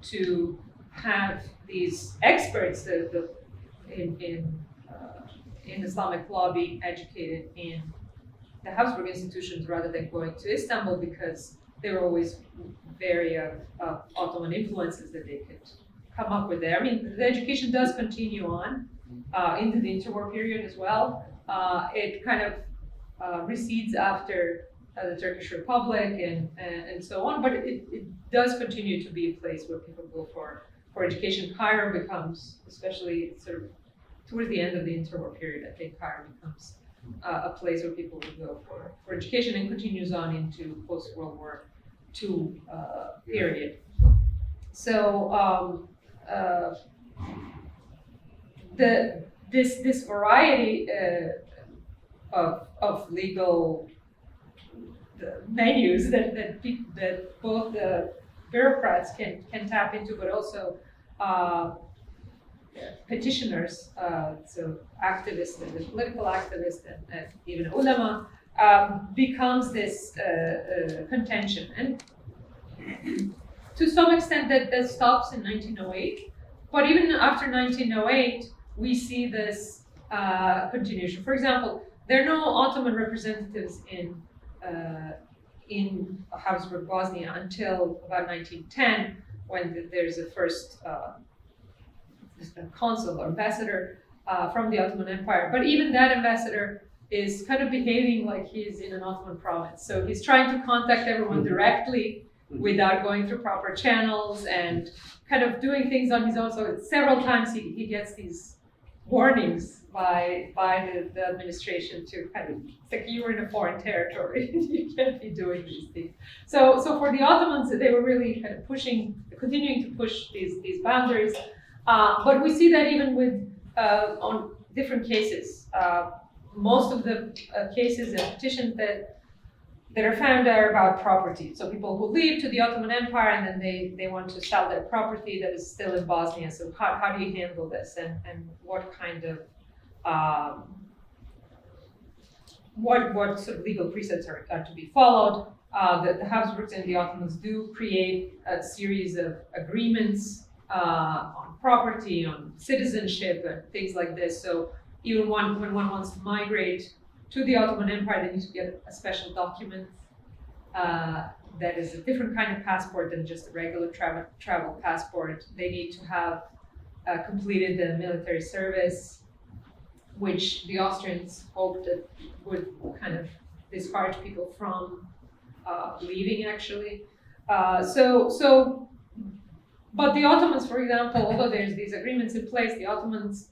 Speaker 2: to have these experts in Islamic law being educated in the Habsburg institutions rather than going to Istanbul, because there were always very Ottoman influences that they could come up with there. I mean, the education does continue on into the interwar period as well. It kind of recedes after the Turkish Republic and so on, but it does continue to be a place where people go for education. Cairo becomes, especially sort of towards the end of the interwar period, I think Cairo becomes a place where people would go for education, and continues on into post-World War II period. So this variety of legal menus that both the bureaucrats can tap into, but also petitioners, so activists and political activists and even ulama, becomes this contention. And to some extent that stops in 1908, but even after 1908, we see this continuation. For example, there are no Ottoman representatives in Habsburg Bosnia until about 1910, when there's a first consul or ambassador from the Ottoman Empire. But even that ambassador is kind of behaving like he's in an Ottoman province. So he's trying to contact everyone directly without going through proper channels and kind of doing things on his own. So several times he gets these warnings by the administration to kind of, it's like you're in a foreign territory, you can't be doing these things. So for the Ottomans, they were really kind of continuing to push these boundaries. But we see that even with on different cases. Most of the cases and petitions that are found are about property. So people who leave to the Ottoman Empire and then they want to sell their property that is still in Bosnia. So how do you handle this, and what kind of what sort of legal precepts are to be followed? The Habsburgs and the Ottomans do create a series of agreements on property, on citizenship, and things like this. So even when one wants to migrate to the Ottoman Empire, they need to get a special document that is a different kind of passport than just a regular travel passport. They need to have completed the military service, which the Austrians hoped that would kind of discourage people from leaving, actually. But the Ottomans, for example, although there's these agreements in place, the Ottomans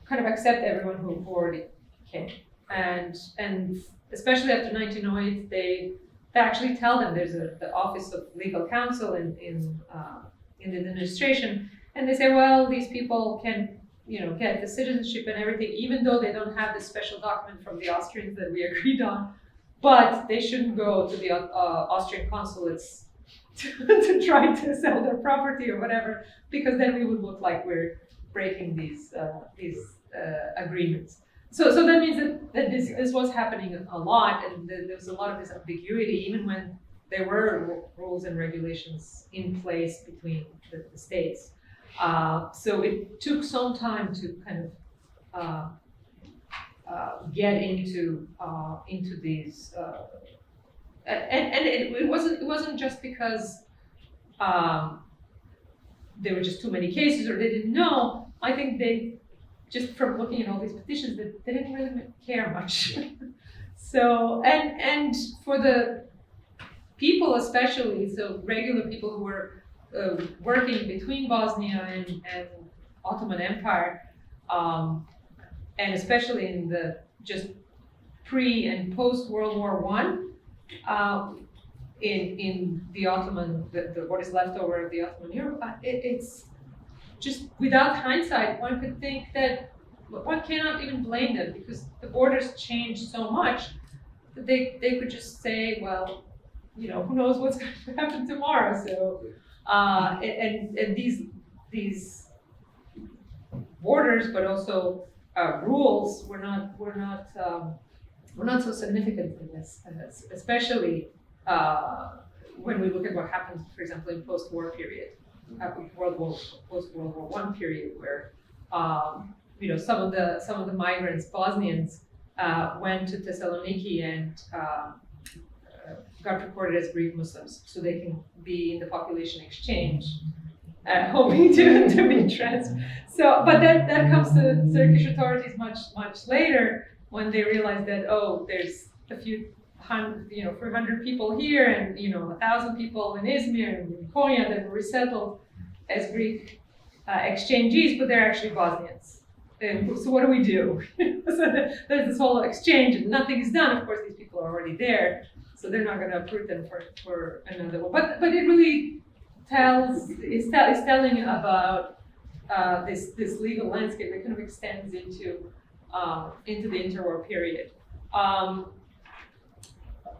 Speaker 2: kind of accept everyone who already came. And especially after 1908, they actually tell them there's the Office of Legal Counsel in the administration, and they say, well, these people can, get the citizenship and everything, even though they don't have this special document from the Austrians that we agreed on, but they shouldn't go to the Austrian consulates to try to sell their property or whatever, because then we would look like we're breaking these agreements. So that means that this was happening a lot, and there was a lot of this ambiguity, even when there were rules and regulations in place between the states. So it took some time to kind of get into these, and it wasn't just because there were just too many cases or they didn't know. I think they, just from looking at all these petitions, that they didn't really care much. So, and for the people especially, so regular people who were working between Bosnia and Ottoman Empire, and especially in the just pre and post World War I, in the Ottoman, what is left over of the Ottoman Europe, it's just, without hindsight, one could think that one cannot even blame them, because the borders changed so much that they could just say, well, who knows what's going to happen tomorrow. So, and these borders, but also rules were not so significant in this, especially when we look at what happened, for example, in post-war period, post-World War I period, where some of the migrants, Bosnians, went to Thessaloniki and got recorded as Greek Muslims, so they can be in the population exchange, hoping to be transferred. So, but that comes to Turkish authorities much later, when they realize that, there's a few hundred, 400 people here, and 1,000 people in Izmir and in Konya that were resettled as Greek exchangees, but they're actually Bosnians. So what do we do? So there's this whole exchange, and nothing is done. Of course, these people are already there, so they're not going to uproot them for another one. But it really is telling about this legal landscape that kind of extends into the interwar period.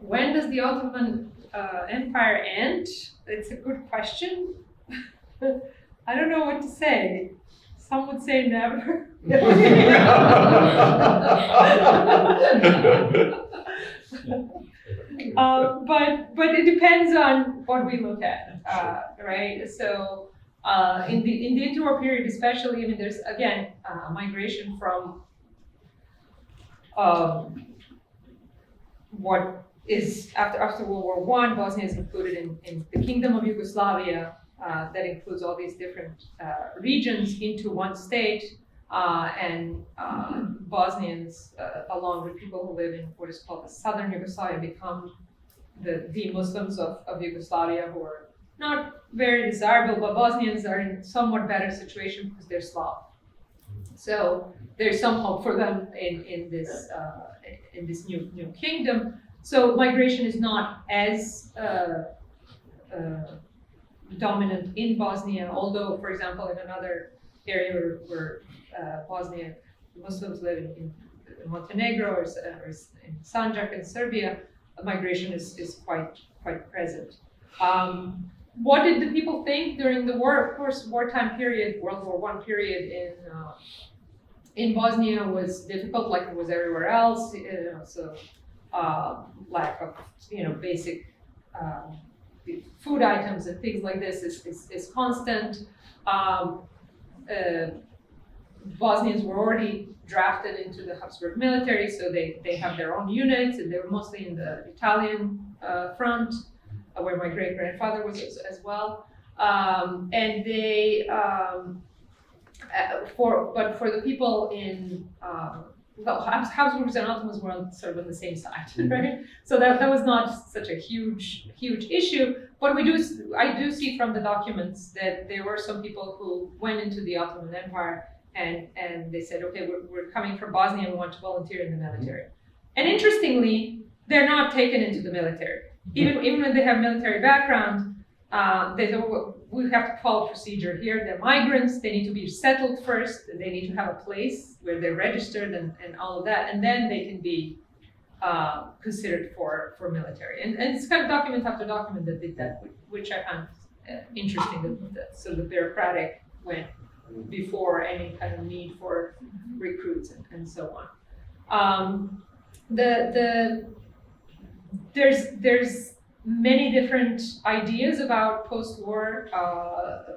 Speaker 2: When does the Ottoman Empire end? It's a good question. I don't know what to say. Some would say never. But it depends on what we look at, right? So in the interwar period, especially, there's again migration from what is after World War I. Bosnia is included in the Kingdom of Yugoslavia, that includes all these different regions into one state, and Bosnians, along with people who live in what is called the southern Yugoslavia, become the Muslims of Yugoslavia, who are not very desirable, but Bosnians are in somewhat better situation because they're Slav. So there's some hope for them in this new kingdom. So migration is not as dominant in Bosnia, although, for example, in another area where Bosnia Muslims live in Montenegro or in Sanjak in Serbia, migration is quite present. What did the people think during the war? Of course, wartime period, World War I period in Bosnia was difficult, like it was everywhere else. So lack of basic food items and things like this is constant. Bosnians were already drafted into the Habsburg military, so they have their own units, and they were mostly in the Italian front, where my great-grandfather was as well. And they, for the people in, Habsburgs and Ottomans were sort of on the same side, right? So that was not such a huge issue. But I do see from the documents that there were some people who went into the Ottoman Empire and they said, okay, we're coming from Bosnia and we want to volunteer in the military. And interestingly, they're not taken into the military. Even when they have military background, they say, well, we have to follow procedure here. They're migrants, they need to be settled first, they need to have a place where they're registered and all of that, and then they can be considered for military. And it's kind of document after document that did that, which I found interesting, that sort of the bureaucratic went before any kind of need for recruits and so on. There's many different ideas about post-war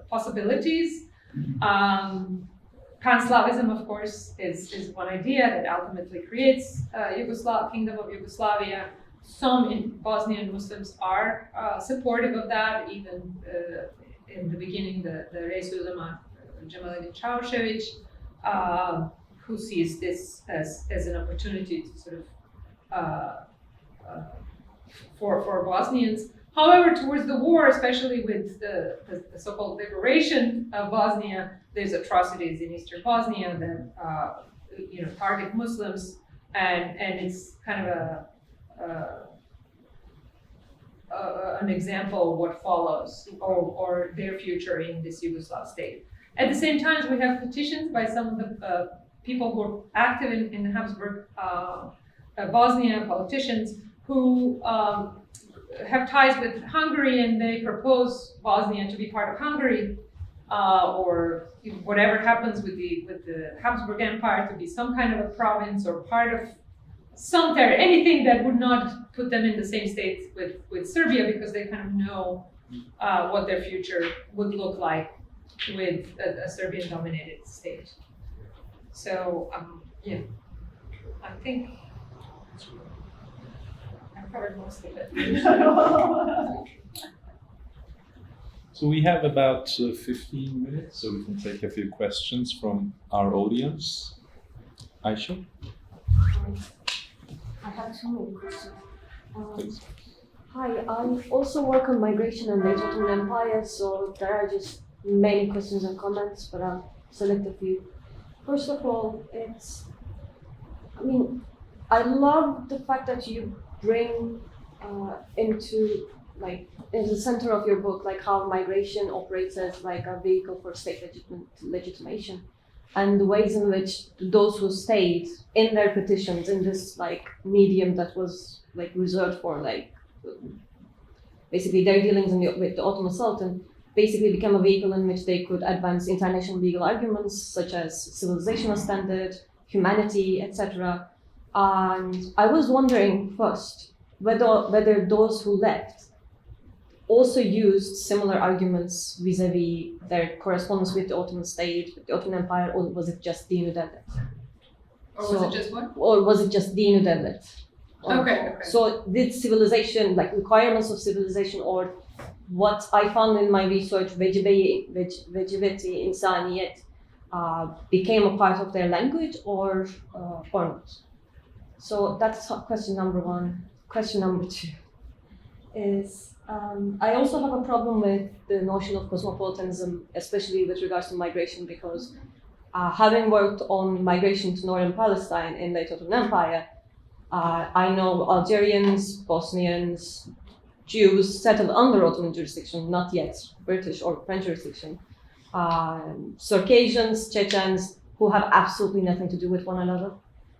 Speaker 2: possibilities. Pan-Slavism, of course, is one idea that ultimately creates Kingdom of Yugoslavia. Some in Bosnian Muslims are supportive of that. Even in the beginning, the Reis Ulema Džemaladin Čaušević, who sees this as an opportunity to sort of for Bosnians. However, towards the war, especially with the so-called liberation of Bosnia, there's atrocities in Eastern Bosnia that target Muslims, and it's kind of an example of what follows or their future in this Yugoslav state. At the same time, we have petitions by some of the people who are active in the Habsburg Bosnia, politicians who have ties with Hungary, and they propose Bosnia to be part of Hungary, or whatever happens with the Habsburg Empire to be some kind of a province or part of some territory, anything that would not put them in the same state with Serbia, because they kind of know what their future would look like with a Serbian-dominated state. So, yeah, I think I've covered most of it.
Speaker 4: So we have about 15 minutes, so we can take a few questions from our audience. Aisha?
Speaker 6: I have two more questions.
Speaker 4: Please.
Speaker 6: Hi, I also work on migration and late Ottoman Empire, so there are just many questions and comments, but I'll select a few. First of all, I love the fact that you bring into the center of your book, like how migration operates as like a vehicle for state legitimation, and the ways in which those who stayed in their petitions in this medium that was reserved for basically their dealings with the Ottoman Sultan basically became a vehicle in which they could advance international legal arguments such as civilizational standard, humanity, etc. And I was wondering first whether those who left also used similar arguments vis-a-vis their correspondence with the Ottoman state, with the Ottoman Empire, or was it just dini devlet?
Speaker 2: Or was it just what?
Speaker 6: Or was it just dini devlet?
Speaker 2: Okay.
Speaker 6: So did civilization, requirements of civilization or what I found in my research, Vecibeti insaniyet, became a part of their language or not. So that's question number one. Question number two is, I also have a problem with the notion of cosmopolitanism, especially with regards to migration, because having worked on migration to northern Palestine in the Ottoman Empire, I know Algerians, Bosnians, Jews settled under Ottoman jurisdiction, not yet British or French jurisdiction, Circassians, Chechens, who have absolutely nothing to do with one another.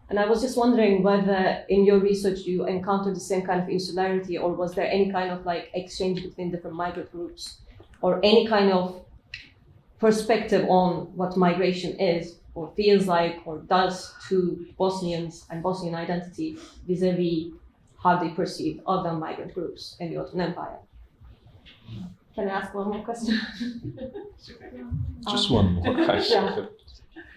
Speaker 6: And I was just wondering whether in your research you encountered the same kind of insularity, or was there any kind of like exchange between different migrant groups, or any kind of perspective on what migration is, or feels like, or does to Bosnians and Bosnian identity vis-a-vis how they perceive other migrant groups in the Ottoman Empire. Can I ask one more question?
Speaker 4: Just one more question.
Speaker 6: Yeah.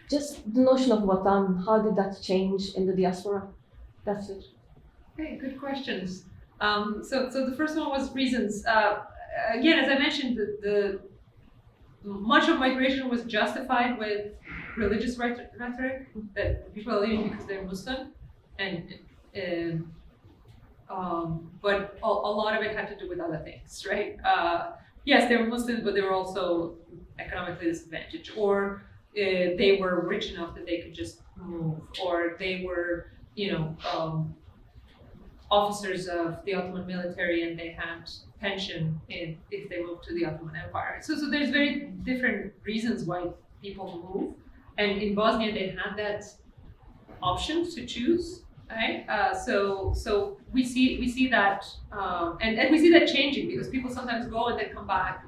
Speaker 6: Just the notion of Watan, how did that change in the diaspora? That's it.
Speaker 2: Okay, good questions. So the first one was reasons. Again, as I mentioned, the much of migration was justified with religious rhetoric that people are leaving because they're Muslim, but a lot of it had to do with other things, right? Yes, they were Muslims, but they were also economically disadvantaged, or they were rich enough that they could just move, or they were, officers of the Ottoman military and they had pension if they moved to the Ottoman Empire. So there's very different reasons why people move, and in Bosnia they had that option to choose, right? So we see that, and we see that changing, because people sometimes go and then come back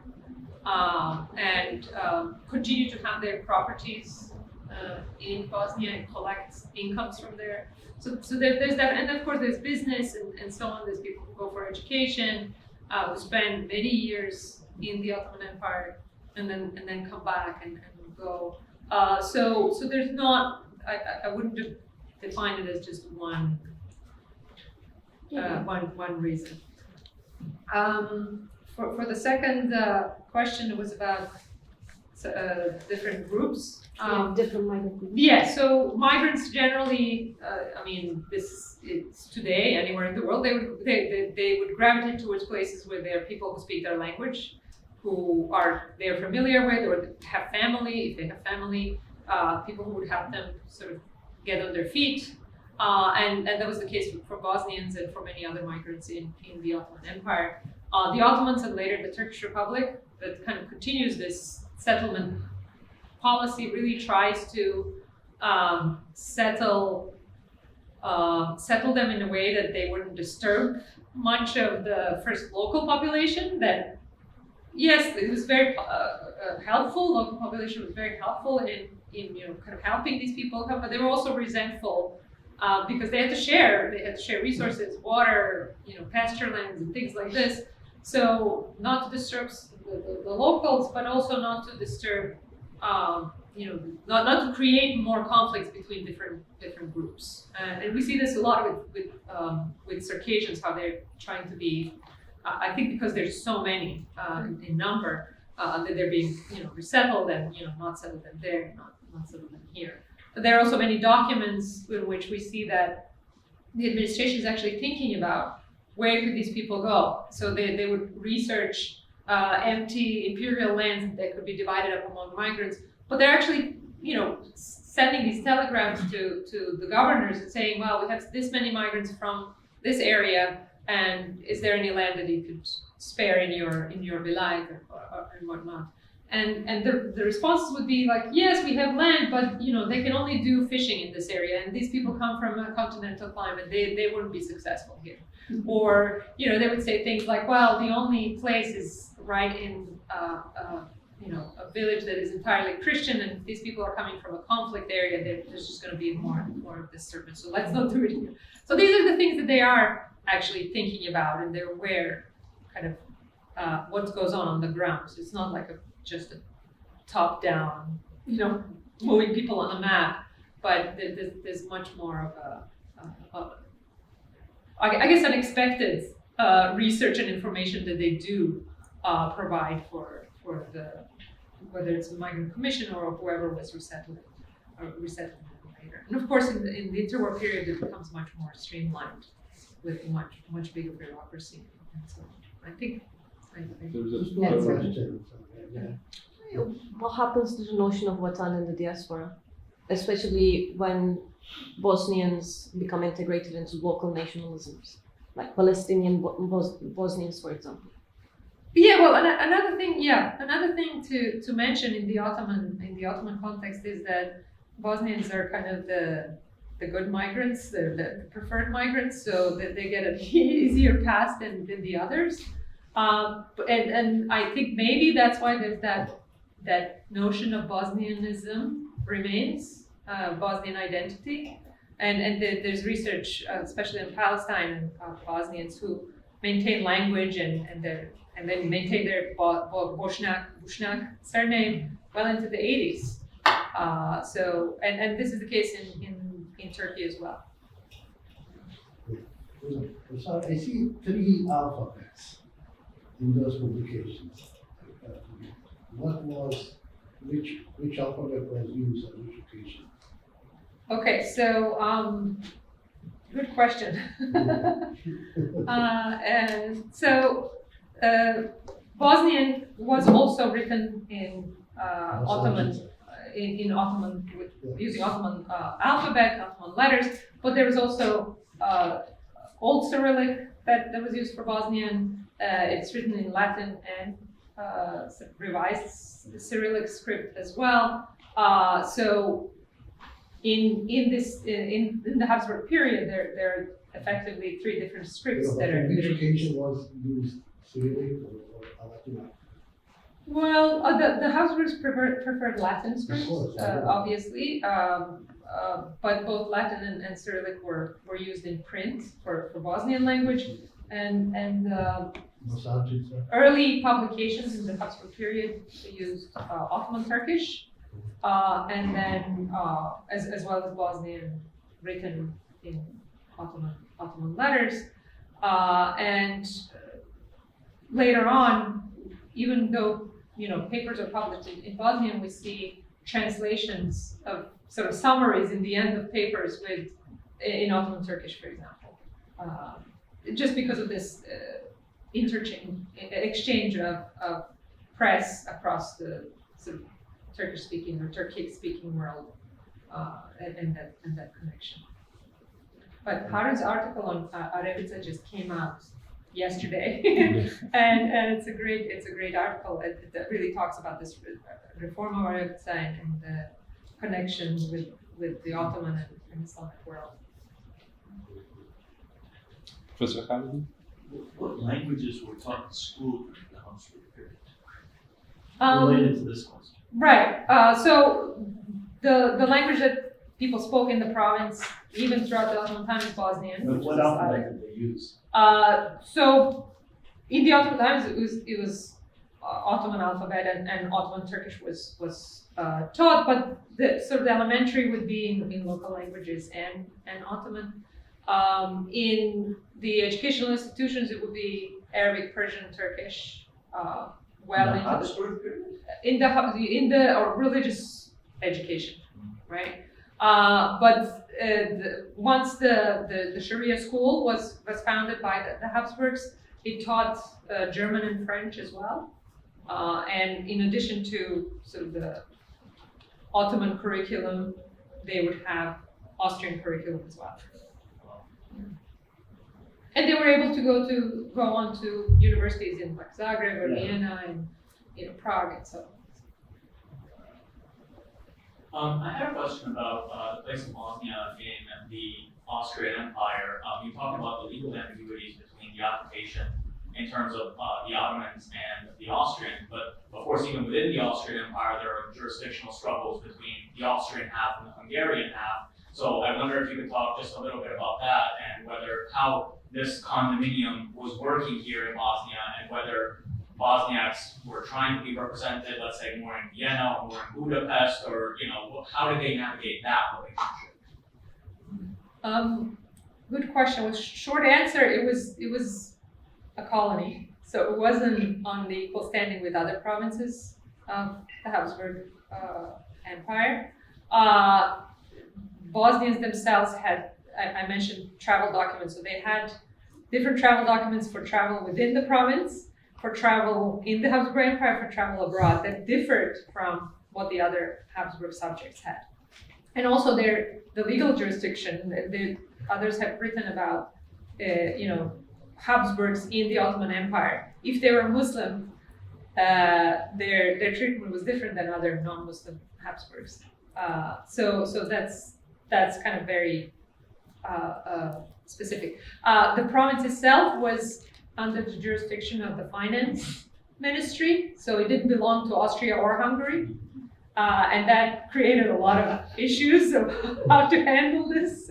Speaker 2: and continue to have their properties in Bosnia and collect incomes from there. So there's that, and of course there's business and so on. There's people who go for education, who spend many years in the Ottoman Empire and then come back and go. So there's not, I wouldn't define it as just one reason. For the second question, it was about different groups.
Speaker 6: Different migrant groups.
Speaker 2: Yeah, so migrants generally, it's today, anywhere in the world, they would gravitate towards places where there are people who speak their language, they're familiar with, or have family, if they have family, people who would help them sort of get on their feet. And that was the case for Bosnians and for many other migrants in the Ottoman Empire. The Ottomans and later the Turkish Republic, that kind of continues this settlement policy, really tries to settle them in a way that they wouldn't disturb much of the first local population. That, yes, it was very helpful. Local population was very helpful in kind of helping these people come, but they were also resentful because they had to share resources, water, pasture lands and things like this. So not to disturb the locals, but also not to disturb, not to create more conflicts between different groups. And we see this a lot with Circassians, how they're trying to be, I think because there's so many in number, that they're being resettled and not settled them there, not settled them here. But there are also many documents in which we see that the administration is actually thinking about where could these people go. So they would research empty imperial lands that could be divided up among migrants, but they're actually sending these telegrams to the governors and saying, well, we have this many migrants from this area, and is there any land that you could spare in your vilayet or whatnot? And the responses would be like, yes, we have land, but they can only do fishing in this area, and these people come from a continental climate, they wouldn't be successful here. Or they would say things like, well, the only place is right in a village that is entirely Christian, and these people are coming from a conflict area, there's just going to be more of disturbance, so let's not do it here. So these are the things that they are actually thinking about, and they're aware kind of what goes on the ground. So it's not like just a top-down, moving people on a map, but there's much more of I guess unexpected research and information that they do provide for the, whether it's a migrant commission or whoever was resettling later. And of course, in the interwar period, it becomes much more streamlined with much bigger bureaucracy. And so I think
Speaker 4: There's a
Speaker 7: Just one
Speaker 2: That's right.
Speaker 7: question. Yeah.
Speaker 6: What happens to the notion of Watan in the diaspora, especially when Bosnians become integrated into local nationalisms, like Palestinian Bosnians, for example?
Speaker 2: Yeah, well, another thing to mention in the Ottoman context is that Bosnians are kind of the good migrants, the preferred migrants, so that they get an easier pass than the others. And I think maybe that's why there's that notion of Bosnianism remains, Bosnian identity, and there's research, especially in Palestine, Bosnians who maintain language and then maintain their Boshnak surname well into the 80s. So this is the case in Turkey as well.
Speaker 7: So I see 3 alphabets in those publications. Which alphabet was used on which occasion?
Speaker 2: Okay, so good question. And so Bosnian was also written in Ottoman, in Ottoman using Ottoman alphabet, Ottoman letters, but there was also Old Cyrillic that was used for Bosnian. It's written in Latin and revised Cyrillic script as well. So in the Habsburg period, there are effectively 3 different scripts that are
Speaker 7: Which
Speaker 2: used.
Speaker 7: occasion was used Cyrillic or Latin?
Speaker 2: Well, the Habsburgs preferred Latin scripts,
Speaker 7: course.
Speaker 2: obviously, but both Latin and Cyrillic were used in print for Bosnian language, and early publications in the Habsburg period used Ottoman Turkish, and then as well as Bosnian written in Ottoman letters, and later on, even though papers are published in Bosnian, we see translations of sort of summaries in the end of papers in Ottoman Turkish, for example, just because of this exchange of press across the sort of Turkish-speaking or Turkic-speaking world, and that connection. But Harun's article on Arabica just came out yesterday, and it's a great article. It really talks about this reform of Arabica and the connections with the Ottoman and Islamic world.
Speaker 4: Professor Khalidi?
Speaker 8: What languages were taught in school during the Habsburg period?
Speaker 2: Um,
Speaker 8: Related to this question.
Speaker 2: Right. So the language that people spoke in the province, even throughout the Ottoman times, is Bosnian.
Speaker 8: But
Speaker 2: which
Speaker 8: what
Speaker 2: is,
Speaker 8: alphabet did they use?
Speaker 2: So in the Ottoman times, it was Ottoman alphabet and Ottoman Turkish was taught, but the sort of the elementary would be in local languages and Ottoman. In the educational institutions, it would be Arabic, Persian, Turkish.
Speaker 8: The Habsburg period?
Speaker 2: In the religious education, right? But once the Sharia school was founded by the Habsburgs, it taught German and French as well. And in addition to sort of the Ottoman curriculum, they would have Austrian curriculum as well. And they were able to go on to universities in like Zagreb or Vienna and Prague and so on.
Speaker 9: I had a question about the place of Bosnia in the Austrian Empire. You talked about the legal ambiguities between the occupation in terms of the Ottomans and the Austrian, but of course even within the Austrian Empire there are jurisdictional struggles between the Austrian half and the Hungarian half. So I wonder if you could talk just a little bit about that and how this condominium was working here in Bosnia and whether Bosniaks were trying to be represented, let's say, more in Vienna or more in Budapest, or how did they navigate that relationship?
Speaker 2: Good question. With short answer, it was a colony. So it wasn't on the equal standing with other provinces of the Habsburg Empire. Bosnians themselves had, I mentioned travel documents, so they had different travel documents for travel within the province, for travel in the Habsburg Empire, for travel abroad, that differed from what the other Habsburg subjects had. And also the legal jurisdiction, the others have written about, Habsburgs in the Ottoman Empire. If they were Muslim, their treatment was different than other non-Muslim Habsburgs. So that's kind of very specific. The province itself was under the jurisdiction of the finance ministry, so it didn't belong to Austria or Hungary. And that created a lot of issues of how to handle this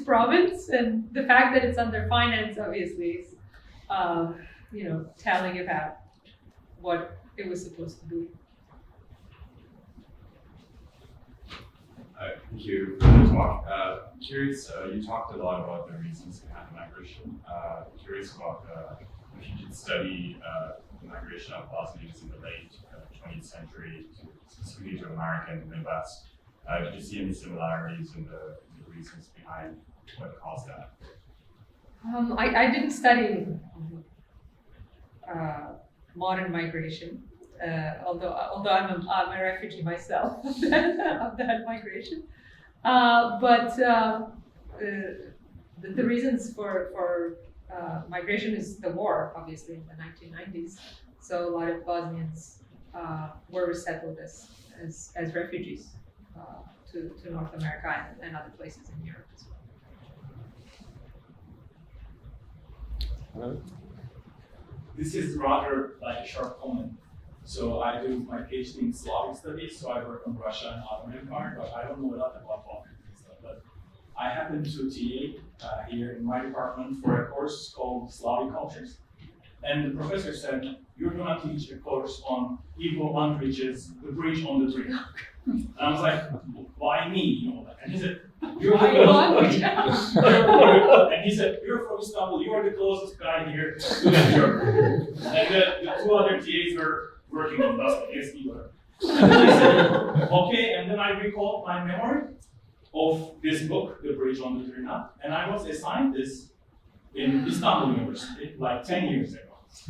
Speaker 2: province, and the fact that it's under finance obviously is, telling about what it was supposed to be.
Speaker 10: Thank you for the talk. Curious, you talked a lot about the reasons behind migration. Curious about if you did study the migration of Bosnians in the late 20th century, specifically to America and the Midwest. Did you see any similarities in the reasons behind what caused that?
Speaker 2: I didn't study modern migration, although I'm a refugee myself of that migration. But the reasons for migration is the war, obviously, in the 1990s. So a lot of Bosnians were resettled as refugees to North America and other places in Europe as well.
Speaker 11: This is rather like a short comment. So I do my PhD in Slavic studies, so I work on Russia and Ottoman Empire, but I don't know a lot about Balkans and stuff. But I happen to TA here in my department for a course called Slavic Cultures. And the professor said, you're gonna teach a course on Ivo Andrić's The Bridge on the Drina. And I was like, why me? And he said, you're and he said, you're from Istanbul, you're the closest guy here to that Europe. And the two other TAs were working on Dostoevsky. And I said, okay, and then I recalled my memory of this book, The Bridge on the Drina, and I was assigned this in Istanbul University like 10 years ago.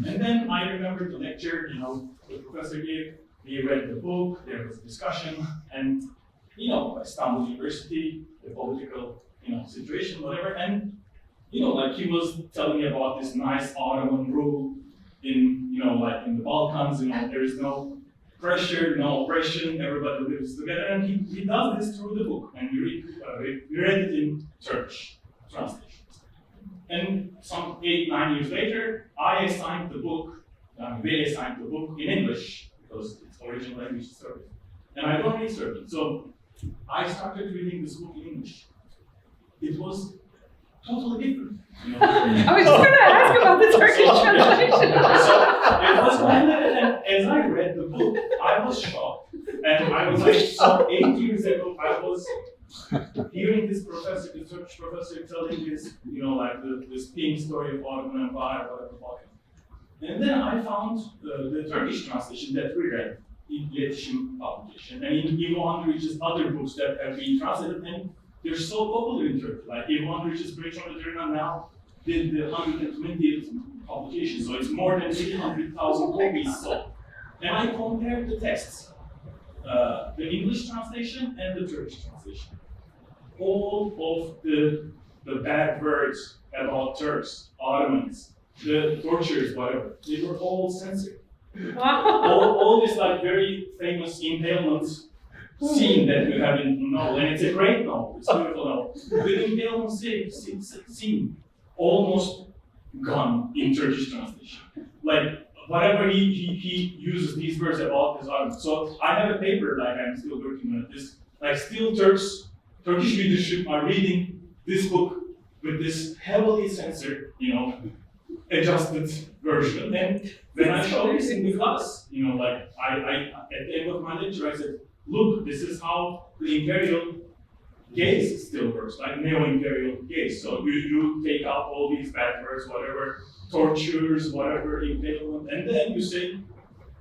Speaker 11: And then I remembered the lecture, the professor gave, we read the book, there was a discussion, and Istanbul University, the political, situation, whatever, and he was telling me about this nice Ottoman rule in, in the Balkans, there is no pressure, no oppression, everybody lives together, and he does this through the book, and we read it in Turkish translation. And some 8-9 years later, we assigned the book in English, because its original language is Serbian. And I don't read Serbian, so I started reading this book in English. It was totally different.
Speaker 2: I was just going to ask about the Turkish translation.
Speaker 11: So it was one that, and as I read the book, I was shocked. And I was like, so 8 years ago, I was hearing this professor, the Turkish professor, telling this, this pink story of Ottoman Empire, whatever. And then I found the Turkish translation that we read in İletişim publication, and in Ivo Andrić's other books that have been translated, and they're so popular in Turkey. Like Ivo Andrić's Bridge on the Drina now did the 120th publication, so it's more than 300,000 copies sold. And I compared the texts, the English translation and the Turkish translation. All of the bad words about Turks, Ottomans, the tortures, whatever, they were all censored.
Speaker 2: Wow.
Speaker 11: all this very famous impalement scene that you have in the novel, and it's a great novel, it's a beautiful novel. The impalement scene almost gone in Turkish translation. Whatever he uses these words about this argument. So I have a paper, I'm still working on this. Still Turkish leadership are reading this book with this heavily censored, adjusted version. And when I showed this in the class, I at the end of my lecture, I said, look, this is how the imperial gaze still works, like neo-imperial gaze. So you take out all these bad words, whatever, tortures, whatever, impalement, and then you say,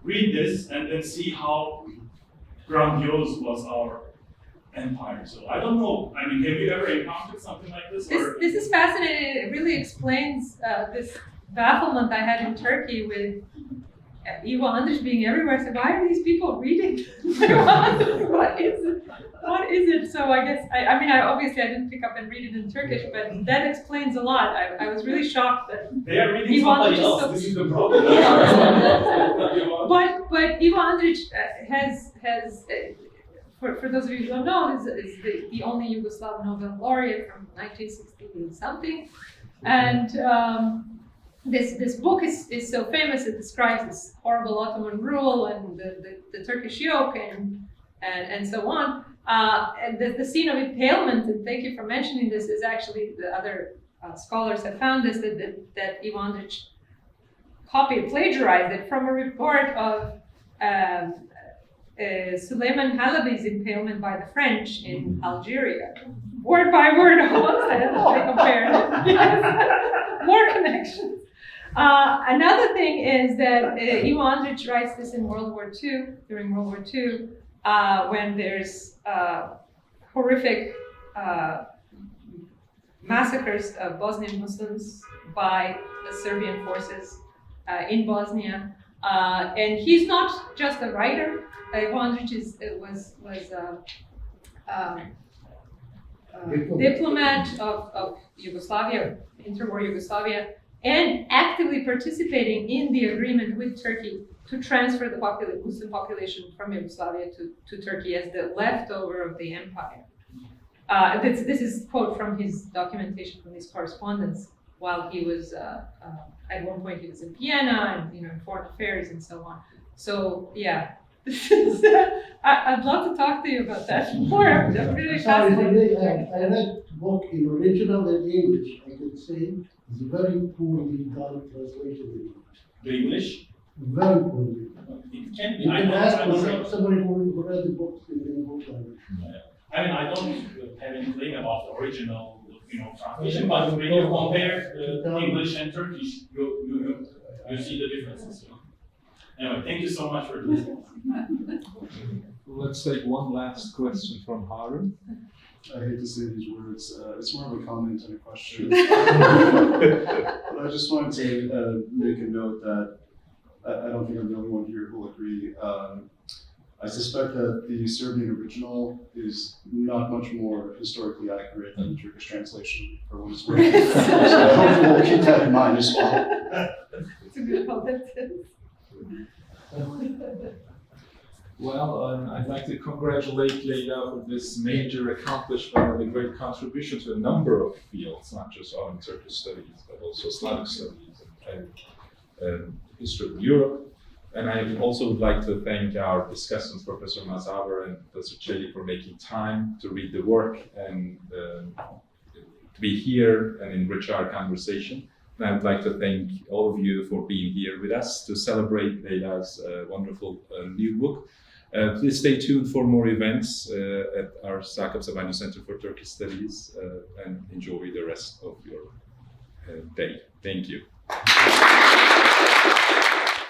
Speaker 11: read this and then see how grandiose was our empire. So I don't know, I mean, have you ever encountered something like this?
Speaker 2: This is fascinating. It really explains this bafflement I had in Turkey with Ivo Andrić being everywhere. So why are these people reading? What is it? What is it? So I guess, I mean, obviously I didn't pick up and read it in Turkish, but that explains a lot. I was really shocked that
Speaker 11: they are reading
Speaker 2: Ivo
Speaker 11: somebody
Speaker 2: Andrić
Speaker 11: else.
Speaker 2: so-
Speaker 11: This is the problem.
Speaker 2: But Ivo Andrić has for those of you who don't know, is the only Yugoslav Nobel laureate from 1960 something, and this book is so famous. It describes this horrible Ottoman rule and the Turkish yoke and so on. And the scene of impalement, and thank you for mentioning this, is actually the other scholars have found this that Ivo Andrić plagiarized it from a report of Suleiman Halabi's impalement by the French in Algeria. Word by word, almost, they compared it. Yes. More connections. Another thing is that Ivo Andrić writes this in World War II, during World War II, when there's horrific massacres of Bosnian Muslims by the Serbian forces in Bosnia. And he's not just a writer. Ivo Andrić was diplomat of Yugoslavia, interwar Yugoslavia, and actively participating in the agreement with Turkey to transfer the Muslim population from Yugoslavia to Turkey as the leftover of the empire. This is a quote from his documentation, from his correspondence, while he was, at one point he was in Vienna and in foreign affairs and so on. So yeah, I'd love to talk to you about that more. I'm really fascinated.
Speaker 7: I read the book in original and English. I can say it's very poorly done translation.
Speaker 11: The English?
Speaker 7: Very poorly.
Speaker 11: It can be.
Speaker 7: You
Speaker 11: I
Speaker 7: can ask
Speaker 11: don't know.
Speaker 7: somebody who read the books in book language.
Speaker 11: I mean, I don't have any claim about the original, translation, but when you compare English and Turkish, you see the differences. Anyway, thank you so much for this.
Speaker 4: Let's take one last question from Harun.
Speaker 12: I hate to say these words, it's more of a comment than a question. But I just wanted to make a note that I don't think I'm the only one here who will agree. I suspect that the Serbian original is not much more historically accurate than the Turkish translation, for what it's worth. So hopefully we'll keep that in mind as well.
Speaker 2: It's a good comment.
Speaker 4: Well, I'd like to congratulate Leyla for this major accomplishment and a great contribution to a number of fields, not just on Turkish studies, but also Slavic studies and history of Europe. And I also would like to thank our discussants, Professor Mazower and Professor Çelik, for making time to read the work and to be here and enrich our conversation. And I would like to thank all of you for being here with us to celebrate Leyla's wonderful new book. Please stay tuned for more events at our Sakıp Sabancı Center for Turkish Studies and enjoy the rest of your day. Thank you.